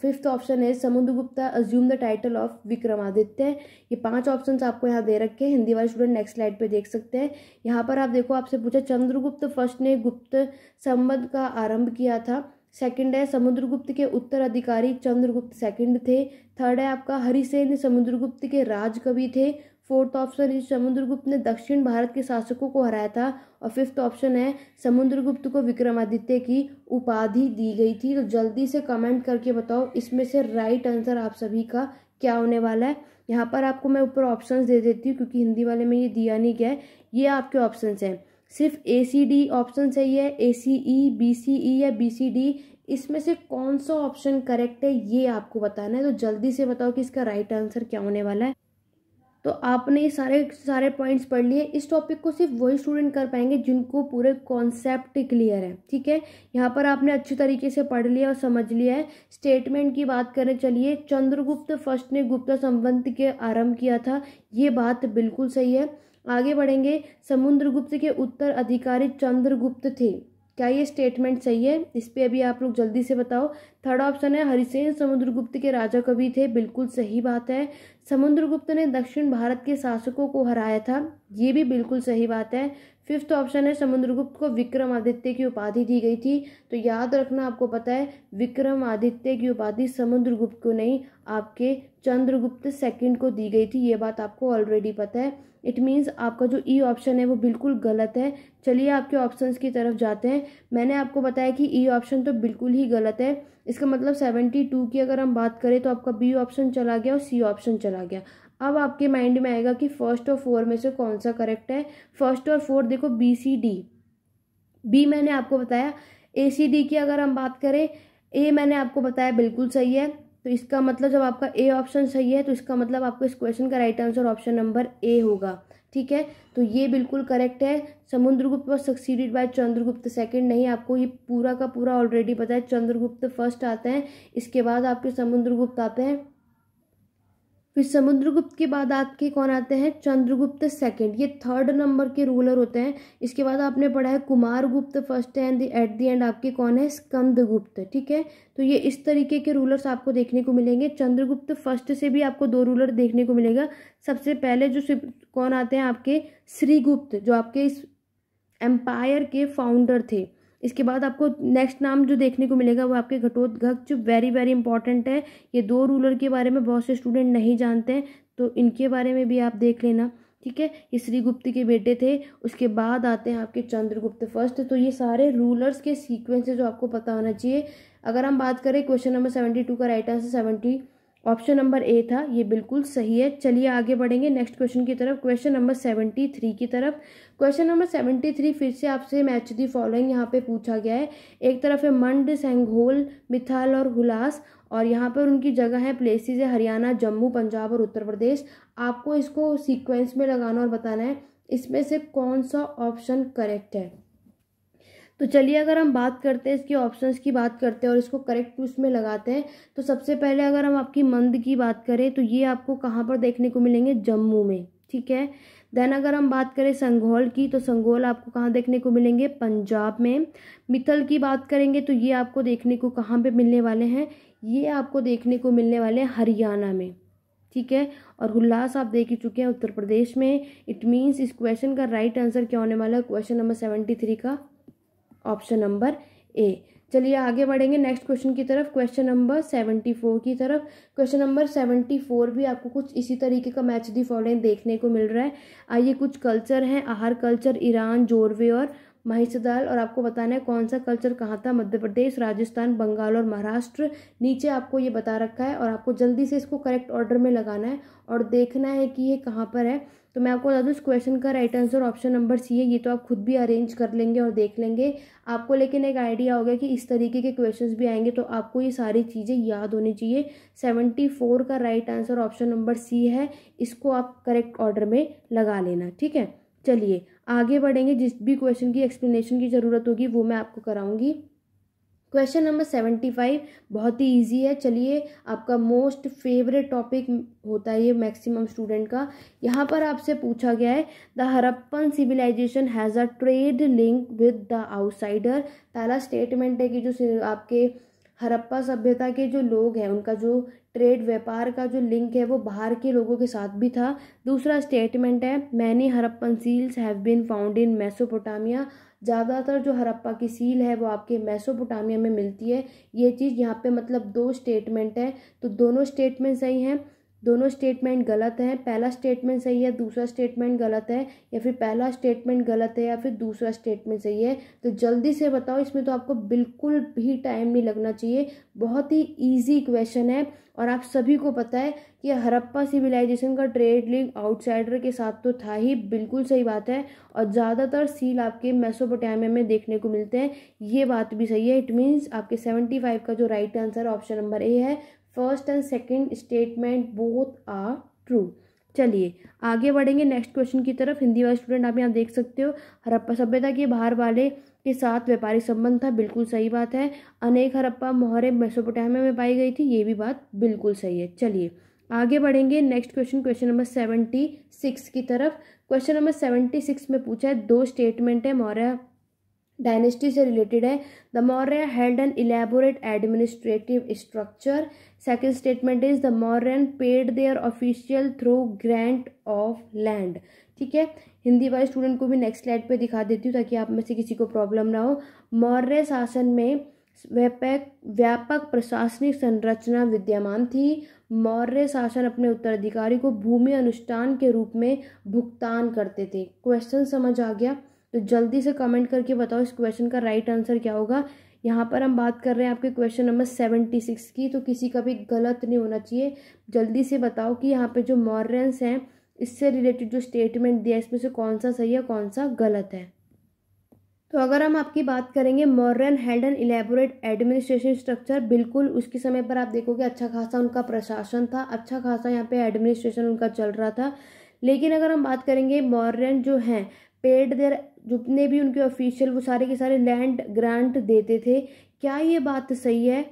fifth option है Samudragupta assume the title of Vikramaditya. ये 5 ऑप्शंस आपको यहाँ दे रखे हैं। हिंदी वाले स्टूडेंट नेक्स्ट स्लाइड पे देख सकते हैं। यहाँ पर आप देखो, आपसे पूछा चंद्रगुप्त फर्स्ट ने गुप्त संवत का आरंभ किया था। सेकंड है समुद्रगुप्त के उत्तराधिकारी चंद्रगुप्त सेकंड थे। थर्ड है आपका हरिसेन समुद्रगुप्त के राजकवि थे। फोर्थ ऑप्शन है समुद्रगुप्त ने दक्षिण भारत के शासकों को हराया था। और फिफ्थ ऑप्शन है समुद्रगुप्त को विक्रमादित्य की उपाधि दी गई थी। तो जल्दी से कमेंट करके बताओ इसमें से राइट आंसर आप सभी का क्या होने वाला है। यहाँ पर आपको मैं ऊपर ऑप्शंस दे देती हूँ क्योंकि हिंदी वाले में ये दिया नहीं गया है। ये आपके ऑप्शंस हैं, सिर्फ ACD ऑप्शन सही है, ACE, BCE या BCD, इसमें से कौन सा ऑप्शन करेक्ट है ये आपको बताना है। तो जल्दी से बताओ कि इसका राइट आंसर क्या होने वाला है। तो आपने ये सारे पॉइंट्स पढ़ लिए। इस टॉपिक को सिर्फ वही स्टूडेंट कर पाएंगे जिनको पूरे कॉन्सेप्ट क्लियर है, ठीक है। यहाँ पर आपने अच्छी तरीके से पढ़ लिया और समझ लिया है। स्टेटमेंट की बात करें, चलिए, चंद्रगुप्त फर्स्ट ने गुप्ता संवत के आरंभ किया था, ये बात बिल्कुल सही है। आगे बढ़ेंगे, समुद्रगुप्त के उत्तराधिकारी चंद्रगुप्त थे, क्या ये स्टेटमेंट सही है? इस पे अभी आप लोग जल्दी से बताओ। थर्ड ऑप्शन है हरिसेन समुद्रगुप्त के राजा कवि थे, बिल्कुल सही बात है। समुद्रगुप्त ने दक्षिण भारत के शासकों को हराया था, ये भी बिल्कुल सही बात है। फिफ्थ ऑप्शन है समुद्रगुप्त को विक्रमादित्य की उपाधि दी गई थी। तो याद रखना, आपको पता है विक्रमादित्य की उपाधि समुद्रगुप्त को नहीं, आपके चंद्रगुप्त सेकंड को दी गई थी, ये बात आपको ऑलरेडी पता है। इट मीन्स आपका जो ई ऑप्शन है वो बिल्कुल गलत है। चलिए आपके ऑप्शंस की तरफ जाते हैं। मैंने आपको बताया कि ई ऑप्शन तो बिल्कुल ही गलत है। इसका मतलब 72 की अगर हम बात करें तो आपका बी ऑप्शन चला गया और सी ऑप्शन चला गया। अब आपके माइंड में आएगा कि फर्स्ट और 4 में से कौन सा करेक्ट है। फर्स्ट और 4 देखो, BCD, बी मैंने आपको बताया। ACD की अगर हम बात करें, ए मैंने आपको बताया बिल्कुल सही है। तो इसका मतलब जब आपका ए ऑप्शन सही है तो इसका मतलब आपको इस क्वेश्चन का राइट आंसर ऑप्शन नंबर ए होगा, ठीक है। तो ये बिल्कुल करेक्ट है। Samudragupta was succeeded by Chandragupta second नहीं, आपको ये पूरा का पूरा ऑलरेडी पता है। चंद्रगुप्त फर्स्ट आते हैं, इसके बाद आपके समुद्रगुप्त आते हैं, फिर समुद्रगुप्त के बाद आपके कौन आते हैं, चंद्रगुप्त सेकंड, ये थर्ड नंबर के रूलर होते हैं। इसके बाद आपने पढ़ा है कुमारगुप्त फर्स्ट है एंड एट द एंड आपके कौन है, स्कंदगुप्त, ठीक है। तो ये इस तरीके के रूलर्स आपको देखने को मिलेंगे। चंद्रगुप्त फर्स्ट से भी आपको 2 रूलर देखने को मिलेगा। सबसे पहले जो कौन आते हैं आपके श्रीगुप्त, जो आपके इस एम्पायर के फाउंडर थे। इसके बाद आपको नेक्स्ट नाम जो देखने को मिलेगा वो आपके घटोत्कच, जो वेरी वेरी इंपॉर्टेंट है। ये 2 रूलर के बारे में बहुत से स्टूडेंट नहीं जानते हैं, तो इनके बारे में भी आप देख लेना, ठीक है। ये श्रीगुप्त के बेटे थे। उसके बाद आते हैं आपके चंद्रगुप्त फर्स्ट। तो ये सारे रूलर्स के सीक्वेंस है जो आपको पता होना चाहिए। अगर हम बात करें क्वेश्चन नंबर 72 का राइट आंसर 70 ऑप्शन नंबर ए था, ये बिल्कुल सही है। चलिए आगे बढ़ेंगे नेक्स्ट क्वेश्चन की तरफ, क्वेश्चन नंबर 73 की तरफ। क्वेश्चन नंबर 73 फिर से आपसे मैच दी फॉलोइंग यहाँ पे पूछा गया है। एक तरफ है मंड, सेंघोल, मिथाल और हुलास, और यहाँ पर उनकी जगह है, प्लेसेस है हरियाणा, जम्मू, पंजाब और उत्तर प्रदेश। आपको इसको सीक्वेंस में लगाना और बताना है इसमें से कौन सा ऑप्शन करेक्ट है। तो चलिए अगर हम बात करते हैं, इसके ऑप्शंस की बात करते हैं और इसको करेक्ट उसमें लगाते हैं। तो सबसे पहले अगर हम आपकी मंद की बात करें तो ये आपको कहाँ पर देखने को मिलेंगे, जम्मू में, ठीक है। देन अगर हम बात करें संघोल की, तो संघोल आपको कहाँ देखने को मिलेंगे, पंजाब में। मित्तल की बात करेंगे तो ये आपको देखने को कहाँ पे मिलने वाले हैं, ये आपको देखने को मिलने वाले हैं हरियाणा में, ठीक है। और हुल्लास आप देख ही चुके हैं उत्तर प्रदेश में। इट मीन्स इस क्वेश्चन का राइट आंसर क्या होने वाला है, क्वेश्चन नंबर 73 का ऑप्शन नंबर ए। चलिए आगे बढ़ेंगे नेक्स्ट क्वेश्चन की तरफ, क्वेश्चन नंबर 74 की तरफ। क्वेश्चन नंबर 74 भी आपको कुछ इसी तरीके का मैच दी फॉलोइंग देखने को मिल रहा है। आइए, कुछ कल्चर हैं, आहार कल्चर, ईरान, जोरवे और महिषदाल, और आपको बताना है कौन सा कल्चर कहाँ था, मध्य प्रदेश, राजस्थान, बंगाल और महाराष्ट्र। नीचे आपको ये बता रखा है और आपको जल्दी से इसको करेक्ट ऑर्डर में लगाना है और देखना है कि ये कहाँ पर है। तो मैं आपको बता दूँ इस क्वेश्चन का right answer option number C है। ये तो आप खुद भी अरेंज कर लेंगे और देख लेंगे आपको, लेकिन एक आइडिया होगा कि इस तरीके के क्वेश्चंस भी आएंगे, तो आपको ये सारी चीज़ें याद होनी चाहिए। 74 का right answer option number C है, इसको आप करेक्ट ऑर्डर में लगा लेना, ठीक है। चलिए आगे बढ़ेंगे, जिस भी क्वेश्चन की एक्सप्लेनेशन की ज़रूरत होगी वो मैं आपको कराऊंगी। क्वेश्चन नंबर 75 बहुत ही इजी है। चलिए, आपका मोस्ट फेवरेट टॉपिक होता है ये मैक्सिमम स्टूडेंट का। यहाँ पर आपसे पूछा गया है the Harappan civilisation has a trade link with the outsider. पहला स्टेटमेंट है कि जो आपके हरप्पा सभ्यता के जो लोग हैं उनका जो ट्रेड व्यापार का जो लिंक है वो बाहर के लोगों के साथ भी था। दूसरा स्टेटमेंट है many Harappan seals have been found in Mesopotamia. ज़्यादातर जो हरप्पा की सील है वो आपके मेसोपोटामिया में मिलती है। ये चीज़ यहाँ पे मतलब दो स्टेटमेंट है, तो दोनों स्टेटमेंट सही हैं, दोनों स्टेटमेंट गलत हैं। पहला स्टेटमेंट सही है, दूसरा स्टेटमेंट गलत है, या फिर पहला स्टेटमेंट गलत है या फिर दूसरा स्टेटमेंट सही है। तो जल्दी से बताओ, इसमें तो आपको बिल्कुल भी टाइम नहीं लगना चाहिए। बहुत ही इजी क्वेश्चन है और आप सभी को पता है कि हरप्पा सिविलाइजेशन का ट्रेड लिंक आउटसाइडर के साथ तो था ही, बिल्कुल सही बात है। और ज़्यादातर सील आपके मेसोपोटामिया में देखने को मिलते हैं, ये बात भी सही है। इट मीन्स आपके 75 का जो right answer option number A है, first and second statement both are true. चलिए आगे बढ़ेंगे नेक्स्ट क्वेश्चन की तरफ। हिंदी वाले स्टूडेंट आप यहाँ देख सकते हो, हरप्पा सभ्यता के बाहर वाले के साथ व्यापारिक संबंध था, बिल्कुल सही बात है। अनेक हरप्पा मोहरें मेसोपोटामिया में पाई गई थी, ये भी बात बिल्कुल सही है। चलिए आगे बढ़ेंगे नेक्स्ट क्वेश्चन, क्वेश्चन नंबर 76 की तरफ। क्वेश्चन नंबर 76 में पूछा है, दो स्टेटमेंट है मौर्य डायनेस्टी से रिलेटेड है। The Maurya held N elaborate administrative structure. Second statement is the Mauryan paid there official through grant of land. ठीक है, हिंदी वाले स्टूडेंट को भी नेक्स्ट स्लाइड पे दिखा देती हूँ ताकि आप में से किसी को प्रॉब्लम ना हो। मौर्य शासन में व्यापक प्रशासनिक संरचना विद्यमान थी। मौर्य शासन अपने उत्तराधिकारी को भूमि अनुष्ठान के रूप में भुगतान करते थे। क्वेश्चन समझ आ गया? तो जल्दी से कमेंट करके बताओ इस क्वेश्चन का राइट आंसर क्या होगा। यहाँ पर हम बात कर रहे हैं आपके क्वेश्चन नंबर 76 की, तो किसी का भी गलत नहीं होना चाहिए। जल्दी से बताओ कि यहाँ पे जो मौर्यंस हैं इससे रिलेटेड जो स्टेटमेंट दिया है इसमें से कौन सा सही है कौन सा गलत है। तो अगर हम आपकी बात करेंगे, Mauryan held N elaborate administration structure, बिल्कुल उसके समय पर आप देखोगे अच्छा खासा उनका प्रशासन था, अच्छा खासा यहाँ पे एडमिनिस्ट्रेशन उनका चल रहा था। लेकिन अगर हम बात करेंगे मौर्यन जो हैं पेड देयर, जितने भी उनके ऑफिशियल वो सारे के सारे लैंड ग्रांट देते थे, क्या ये बात सही है?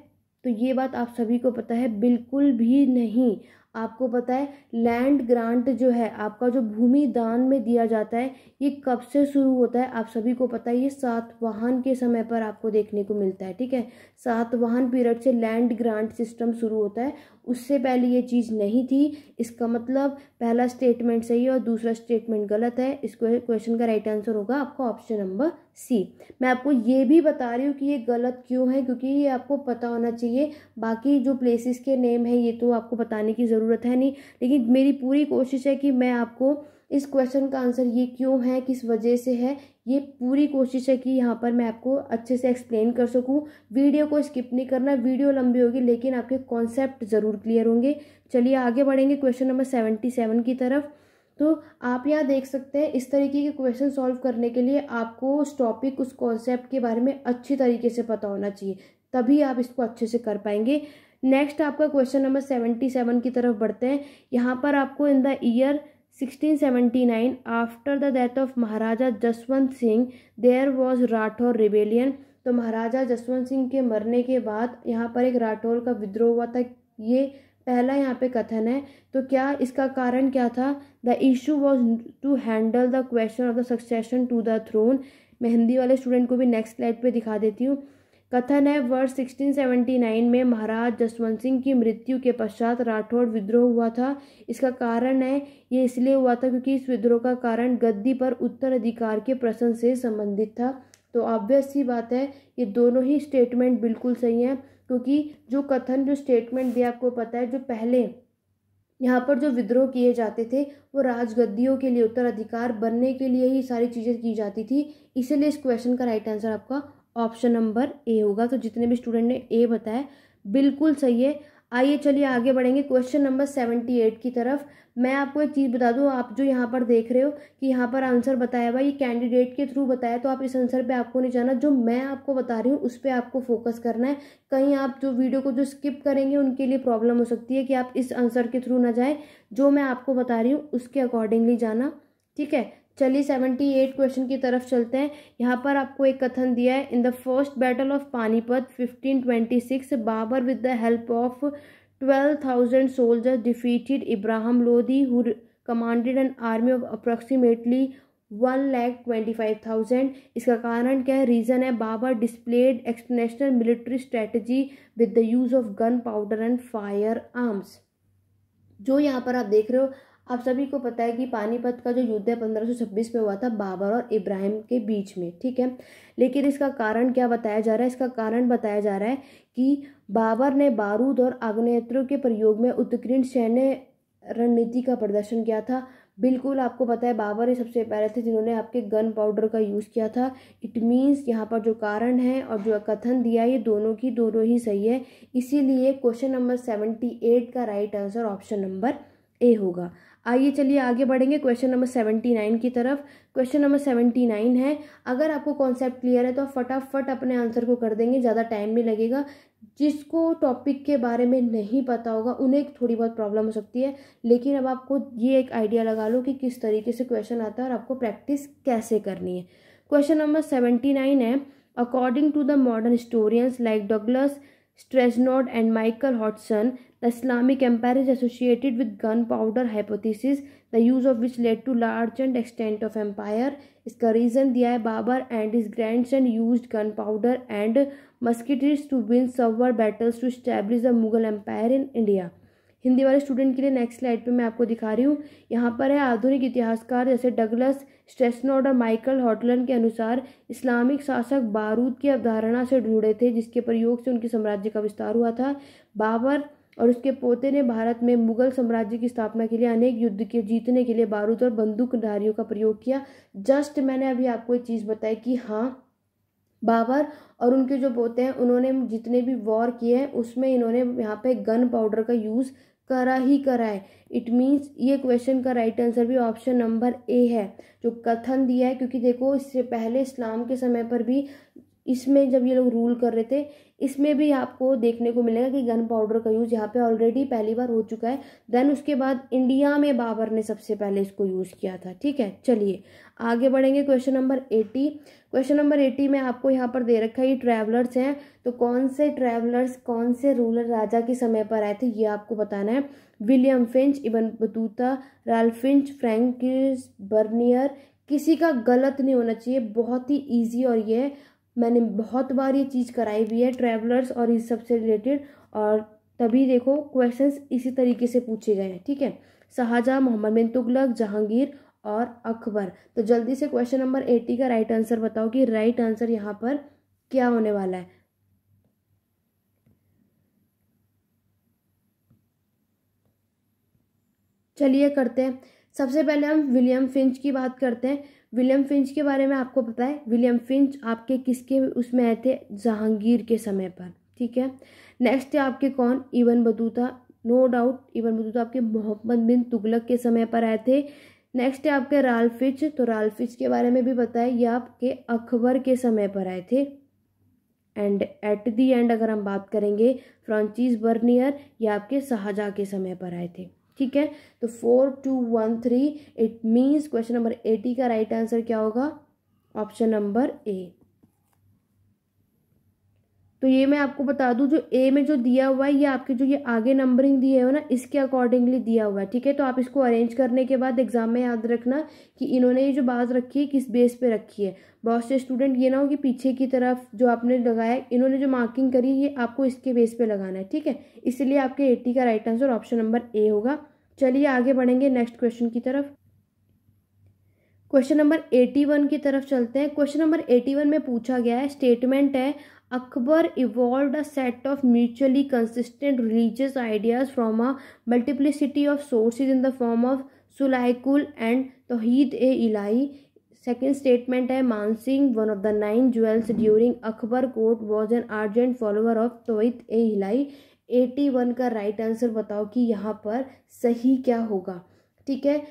तो ये बात आप सभी को पता है बिल्कुल भी नहीं। आपको पता है लैंड ग्रांट जो है आपका जो भूमि दान में दिया जाता है ये कब से शुरू होता है आप सभी को पता है, ये सातवाहन के समय पर आपको देखने को मिलता है। ठीक है, सातवाहन पीरियड से लैंड ग्रांट सिस्टम शुरू होता है, उससे पहले ये चीज़ नहीं थी। इसका मतलब पहला स्टेटमेंट सही है और दूसरा स्टेटमेंट गलत है। इस क्वेश्चन का राइट आंसर होगा आपका ऑप्शन नंबर सी। मैं आपको ये भी बता रही हूँ कि ये गलत क्यों है, क्योंकि ये आपको पता होना चाहिए। बाकी जो प्लेसेस के नेम है ये तो आपको बताने की ज़रूरत है नहीं, लेकिन मेरी पूरी कोशिश है कि मैं आपको इस क्वेश्चन का आंसर ये क्यों है, किस वजह से है, ये पूरी कोशिश है कि यहाँ पर मैं आपको अच्छे से एक्सप्लेन कर सकूँ। वीडियो को स्किप नहीं करना, वीडियो लंबी होगी लेकिन आपके कॉन्सेप्ट ज़रूर क्लियर होंगे। चलिए आगे बढ़ेंगे क्वेश्चन नंबर 77 की तरफ। तो आप यहाँ देख सकते हैं इस तरीके के क्वेश्चन सॉल्व करने के लिए आपको उस टॉपिक उस कॉन्सेप्ट के बारे में अच्छी तरीके से पता होना चाहिए, तभी आप इसको अच्छे से कर पाएंगे। नेक्स्ट आपका क्वेश्चन नंबर 77 की तरफ बढ़ते हैं। यहाँ पर आपको in the year 1679 after the death of Maharaja Jaswant Singh there was Rathore rebellion. तो महाराजा जसवंत सिंह के मरने के बाद यहाँ पर एक राठौर का विद्रोह हुआ था, ये पहला यहाँ पे कथन है। तो क्या इसका कारण क्या था? The issue was to handle the question of the succession to the throne. मैं हिंदी वाले स्टूडेंट को भी नेक्स्ट स्लाइड पे दिखा देती हूँ। कथन है वर्ष 1679 में महाराज जसवंत सिंह की मृत्यु के पश्चात राठौड़ विद्रोह हुआ था। इसका कारण है ये इसलिए हुआ था क्योंकि इस विद्रोह का कारण गद्दी पर उत्तराधिकार के प्रश्न से संबंधित था। तो ऑब्वियस सी बात है ये दोनों ही स्टेटमेंट बिल्कुल सही हैं, क्योंकि जो कथन जो स्टेटमेंट दिया आपको पता है जो पहले यहाँ पर जो विद्रोह किए जाते थे वो राजगद्दियों के लिए उत्तराधिकार बनने के लिए ही सारी चीज़ें की जाती थी, इसीलिए इस क्वेश्चन का राइट आंसर आपका ऑप्शन नंबर ए होगा। तो जितने भी स्टूडेंट ने ए बताया बिल्कुल सही है। आइए चलिए आगे बढ़ेंगे क्वेश्चन नंबर 78 की तरफ। मैं आपको एक चीज़ बता दूं, आप जो यहाँ पर देख रहे हो कि यहाँ पर आंसर बताया हुआ, ये कैंडिडेट के थ्रू बताया, तो आप इस आंसर पे आपको नहीं जाना, जो मैं आपको बता रही हूँ उस पर आपको फोकस करना है। कहीं आप जो वीडियो को जो स्किप करेंगे उनके लिए प्रॉब्लम हो सकती है कि आप इस आंसर के थ्रू ना जाए, जो मैं आपको बता रही हूँ उसके अकॉर्डिंगली जाना, ठीक है। चलिए 78 क्वेश्चन की तरफ चलते हैं। यहाँ पर आपको एक कथन दिया है, in the first battle of Panipat 1526 Babur with the help of 12,000 soldiers defeated Ibrahim Lodi, who commanded an army of approximately 1,25,000। इसका कारण क्या है, रीज़न है, Babur displayed exceptional military strategy with the use of gunpowder and firearms. जो यहाँ पर आप देख रहे हो, आप सभी को पता है कि पानीपत का जो युद्ध है 1526 में हुआ था बाबर और इब्राहिम के बीच में, ठीक है। लेकिन इसका कारण क्या बताया जा रहा है, इसका कारण बताया जा रहा है कि बाबर ने बारूद और आग्नेयास्त्रों के प्रयोग में उत्कीर्ण सैन्य रणनीति का प्रदर्शन किया था। बिल्कुल आपको पता है बाबर ही सबसे पहले थे जिन्होंने आपके गन पाउडर का यूज़ किया था। इट मीन्स यहाँ पर जो कारण है और जो कथन दिया है ये दोनों ही सही है। इसीलिए क्वेश्चन नंबर 78 का राइट आंसर ऑप्शन नंबर ए होगा। आइए चलिए आगे बढ़ेंगे क्वेश्चन नंबर 79 की तरफ। क्वेश्चन नंबर 79 है, अगर आपको कॉन्सेप्ट क्लियर है तो आप फटाफट अपने आंसर को कर देंगे, ज़्यादा टाइम नहीं लगेगा। जिसको टॉपिक के बारे में नहीं पता होगा उन्हें थोड़ी बहुत प्रॉब्लम हो सकती है, लेकिन अब आपको ये एक आइडिया लगा लो कि किस तरीके से क्वेश्चन आता है और आपको प्रैक्टिस कैसे करनी है। क्वेश्चन नंबर 79 है, according to the modern historians like Douglas Stresnod and Michael Hodgson, the Islamic Empire is associated with gunpowder hypothesis, the use of which led to large and extent of empire। इसका reason दिया है, Babar and his grandson used gunpowder and musketries to win several battles to establish the Mughal Empire in India। Hindi वाले student के लिए next slide पे मैं आपको दिखा रही हूँ। यहाँ पर है, आधुनिक इतिहासकार जैसे डगलस स्ट्रेसनॉड और माइकल हॉटलन के अनुसार इस्लामिक शासक बारूद की अवधारणा से जुड़े थे, जिसके प्रयोग से उनके साम्राज्य का विस्तार हुआ था। बाबर और उसके पोते ने भारत में मुगल साम्राज्य की स्थापना के लिए अनेक युद्ध के जीतने के लिए बारूद और बंदूकधारियों का प्रयोग किया। जस्ट मैंने अभी आपको एक चीज़ बताई कि हाँ, बाबर और उनके जो पोते हैं उन्होंने जितने भी वॉर किए हैं उसमें इन्होंने यहाँ पे गन पाउडर का यूज़ करा है। इट मीन्स ये क्वेश्चन का राइट आंसर भी ऑप्शन नंबर ए है, जो कथन दिया है। क्योंकि देखो इससे पहले इस्लाम के समय पर भी इसमें जब ये लोग रूल कर रहे थे, इसमें भी आपको देखने को मिलेगा कि गन पाउडर का यूज़ यहाँ पे ऑलरेडी पहली बार हो चुका है। देन उसके बाद इंडिया में बाबर ने सबसे पहले इसको यूज़ किया था, ठीक है। चलिए आगे बढ़ेंगे। Question number 80। क्वेश्चन नंबर 80 में आपको यहाँ पर दे रखा है, ये ट्रैवलर्स हैं, तो कौन से ट्रैवलर्स कौन से रूलर राजा के समय पर आए थे ये आपको बताना है। William Finch, Ibn Battuta, Ralph Finch, Francis Bernier. किसी का गलत नहीं होना चाहिए, बहुत ही ईजी, और ये मैंने बहुत बार ये चीज़ कराई हुई है ट्रैवलर्स और इस सबसे रिलेटेड, और तभी देखो क्वेश्चंस इसी तरीके से पूछे गए हैं, ठीक है। शाहजहां, मोहम्मद बिन तुगलक, जहांगीर और अकबर। तो जल्दी से क्वेश्चन नंबर 80 का राइट आंसर बताओ कि राइट आंसर यहाँ पर क्या होने वाला है। चलिए करते हैं। सबसे पहले हम विलियम फिंच की बात करते हैं। विलियम फिंच के बारे में आपको पता है, विलियम फिंच आपके किसके उसमें आए थे, जहांगीर के समय पर, ठीक है। नेक्स्ट है आपके कौन, Ibn Battuta. No doubt Ibn Battuta आपके मोहम्मद बिन तुगलक के समय पर आए थे। नेक्स्ट है आपके राल्फ फिंच, तो राल्फ फिंच के बारे में भी पता है, ये आपके अकबर के समय पर आए थे। एंड एट दी एंड अगर हम बात करेंगे फ्रांसिस बर्नियर, ये आपके शाहजहां के समय पर आए थे, ठीक है। तो 4213, इट मीन्स क्वेश्चन नंबर 80 का राइट आंसर क्या होगा, ऑप्शन नंबर ए। तो ये मैं आपको बता दूं, जो ए में जो दिया हुआ है ये आपके जो ये आगे नंबरिंग दिए हो ना, इसके अकॉर्डिंगली दिया हुआ है, ठीक है। तो आप इसको अरेंज करने के बाद एग्जाम में याद रखना कि इन्होंने ये जो बात रखी है किस बेस पे रखी है। बहुत से स्टूडेंट ये ना हो कि पीछे की तरफ जो आपने लगाया, इन्होंने जो मार्किंग करी ये आपको इसके बेस पे लगाना है, ठीक है। इसलिए आपके 80 का राइट आंसर ऑप्शन नंबर ए होगा। चलिए आगे बढ़ेंगे नेक्स्ट क्वेश्चन की तरफ। क्वेश्चन नंबर 81 की तरफ चलते हैं। क्वेश्चन नंबर 81 में पूछा गया है, स्टेटमेंट है, Akbar evolved a set of mutually consistent religious ideas from a multiplicity of sources in the form of Sulh-i-Kul and Tauhid e Ilahi. Second statement है, Mansingh one of the 9 jewels during Akbar court was an ardent follower of Tauhid e इलाही। 81 का right answer बताओ कि यहाँ पर सही क्या होगा। ठीक है।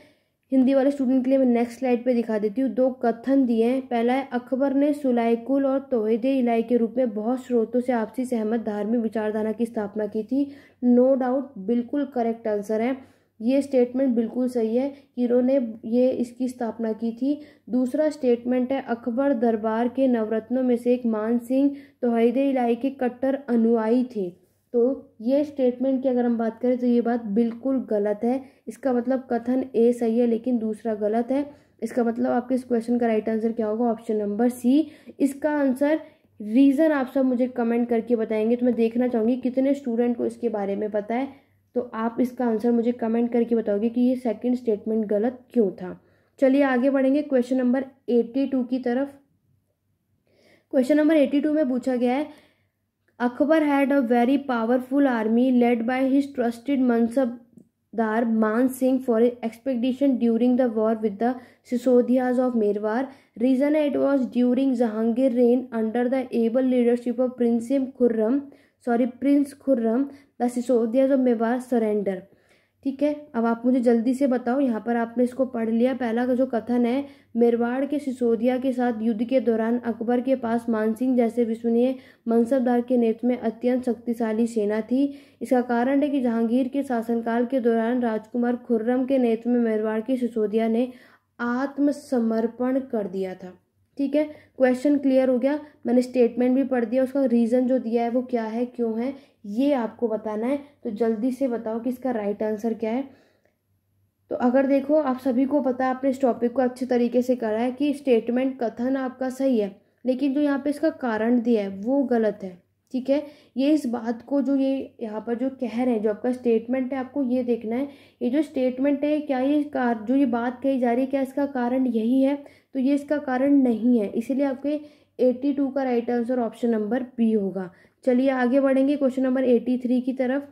हिंदी वाले स्टूडेंट के लिए मैं नेक्स्ट स्लाइड पे दिखा देती हूँ। 2 कथन दिए हैं। पहला है, अकबर ने सुलाइकुल और तौहीदे इलाही के रूप में बहुत स्रोतों से आपसी सहमत धार्मिक विचारधारा की स्थापना की थी। नो डाउट, बिल्कुल करेक्ट आंसर है। ये स्टेटमेंट बिल्कुल सही है कि इन्होंने ये इसकी स्थापना की थी। दूसरा स्टेटमेंट है, अकबर दरबार के नवरत्नों में से एक मान सिंह तौहीदे इलाही के कट्टर अनुयायी थे। तो ये स्टेटमेंट की अगर हम बात करें तो ये बात बिल्कुल गलत है। इसका मतलब कथन ए सही है लेकिन दूसरा गलत है। इसका मतलब आपके इस क्वेश्चन का राइट आंसर क्या होगा? Option number C. इसका आंसर रीज़न आप सब मुझे कमेंट करके बताएंगे, तो मैं देखना चाहूँगी कितने स्टूडेंट को इसके बारे में पता है। तो आप इसका आंसर मुझे कमेंट करके बताओगे कि ये सेकंड स्टेटमेंट गलत क्यों था। चलिए आगे बढ़ेंगे क्वेश्चन नंबर 82 की तरफ। क्वेश्चन नंबर 82 में पूछा गया है, Akbar had a very powerful army led by his trusted mansabdar Man Singh for expedition during the war with the Sisodias of Mewar. Reason है, it was during Jahangir reign under the able leadership of prince Khurram the Sisodias of Mewar surrender. ठीक है, अब आप मुझे जल्दी से बताओ, यहाँ पर आपने इसको पढ़ लिया। पहला का जो कथन है, मेरवाड़ के सिसोदिया के साथ युद्ध के दौरान अकबर के पास मानसिंह जैसे विश्वसनीय मनसबदार के नेतृत्व में अत्यंत शक्तिशाली सेना थी। इसका कारण है कि जहांगीर के शासनकाल के दौरान राजकुमार खुर्रम के नेतृत्व में मेरवाड़ के सिसोदिया ने आत्मसमर्पण कर दिया था। ठीक है, क्वेश्चन क्लियर हो गया। मैंने स्टेटमेंट भी पढ़ दिया, उसका रीज़न जो दिया है वो क्या है, क्यों है, ये आपको बताना है। तो जल्दी से बताओ कि इसका राइट आंसर क्या है। तो अगर देखो, आप सभी को पता है, आपने इस टॉपिक को अच्छे तरीके से करा है कि स्टेटमेंट कथन आपका सही है लेकिन जो यहाँ पे इसका कारण दिया है वो गलत है। ठीक है, ये इस बात को जो ये यहाँ पर जो कह रहे हैं, जो आपका स्टेटमेंट है, आपको ये देखना है ये जो स्टेटमेंट है, क्या ये जो ये बात कही जा रही है क्या इसका कारण यही है? तो ये इसका कारण नहीं है, इसीलिए आपके 82 का right answer option number B होगा। चलिए आगे बढ़ेंगे क्वेश्चन नंबर 83 की तरफ।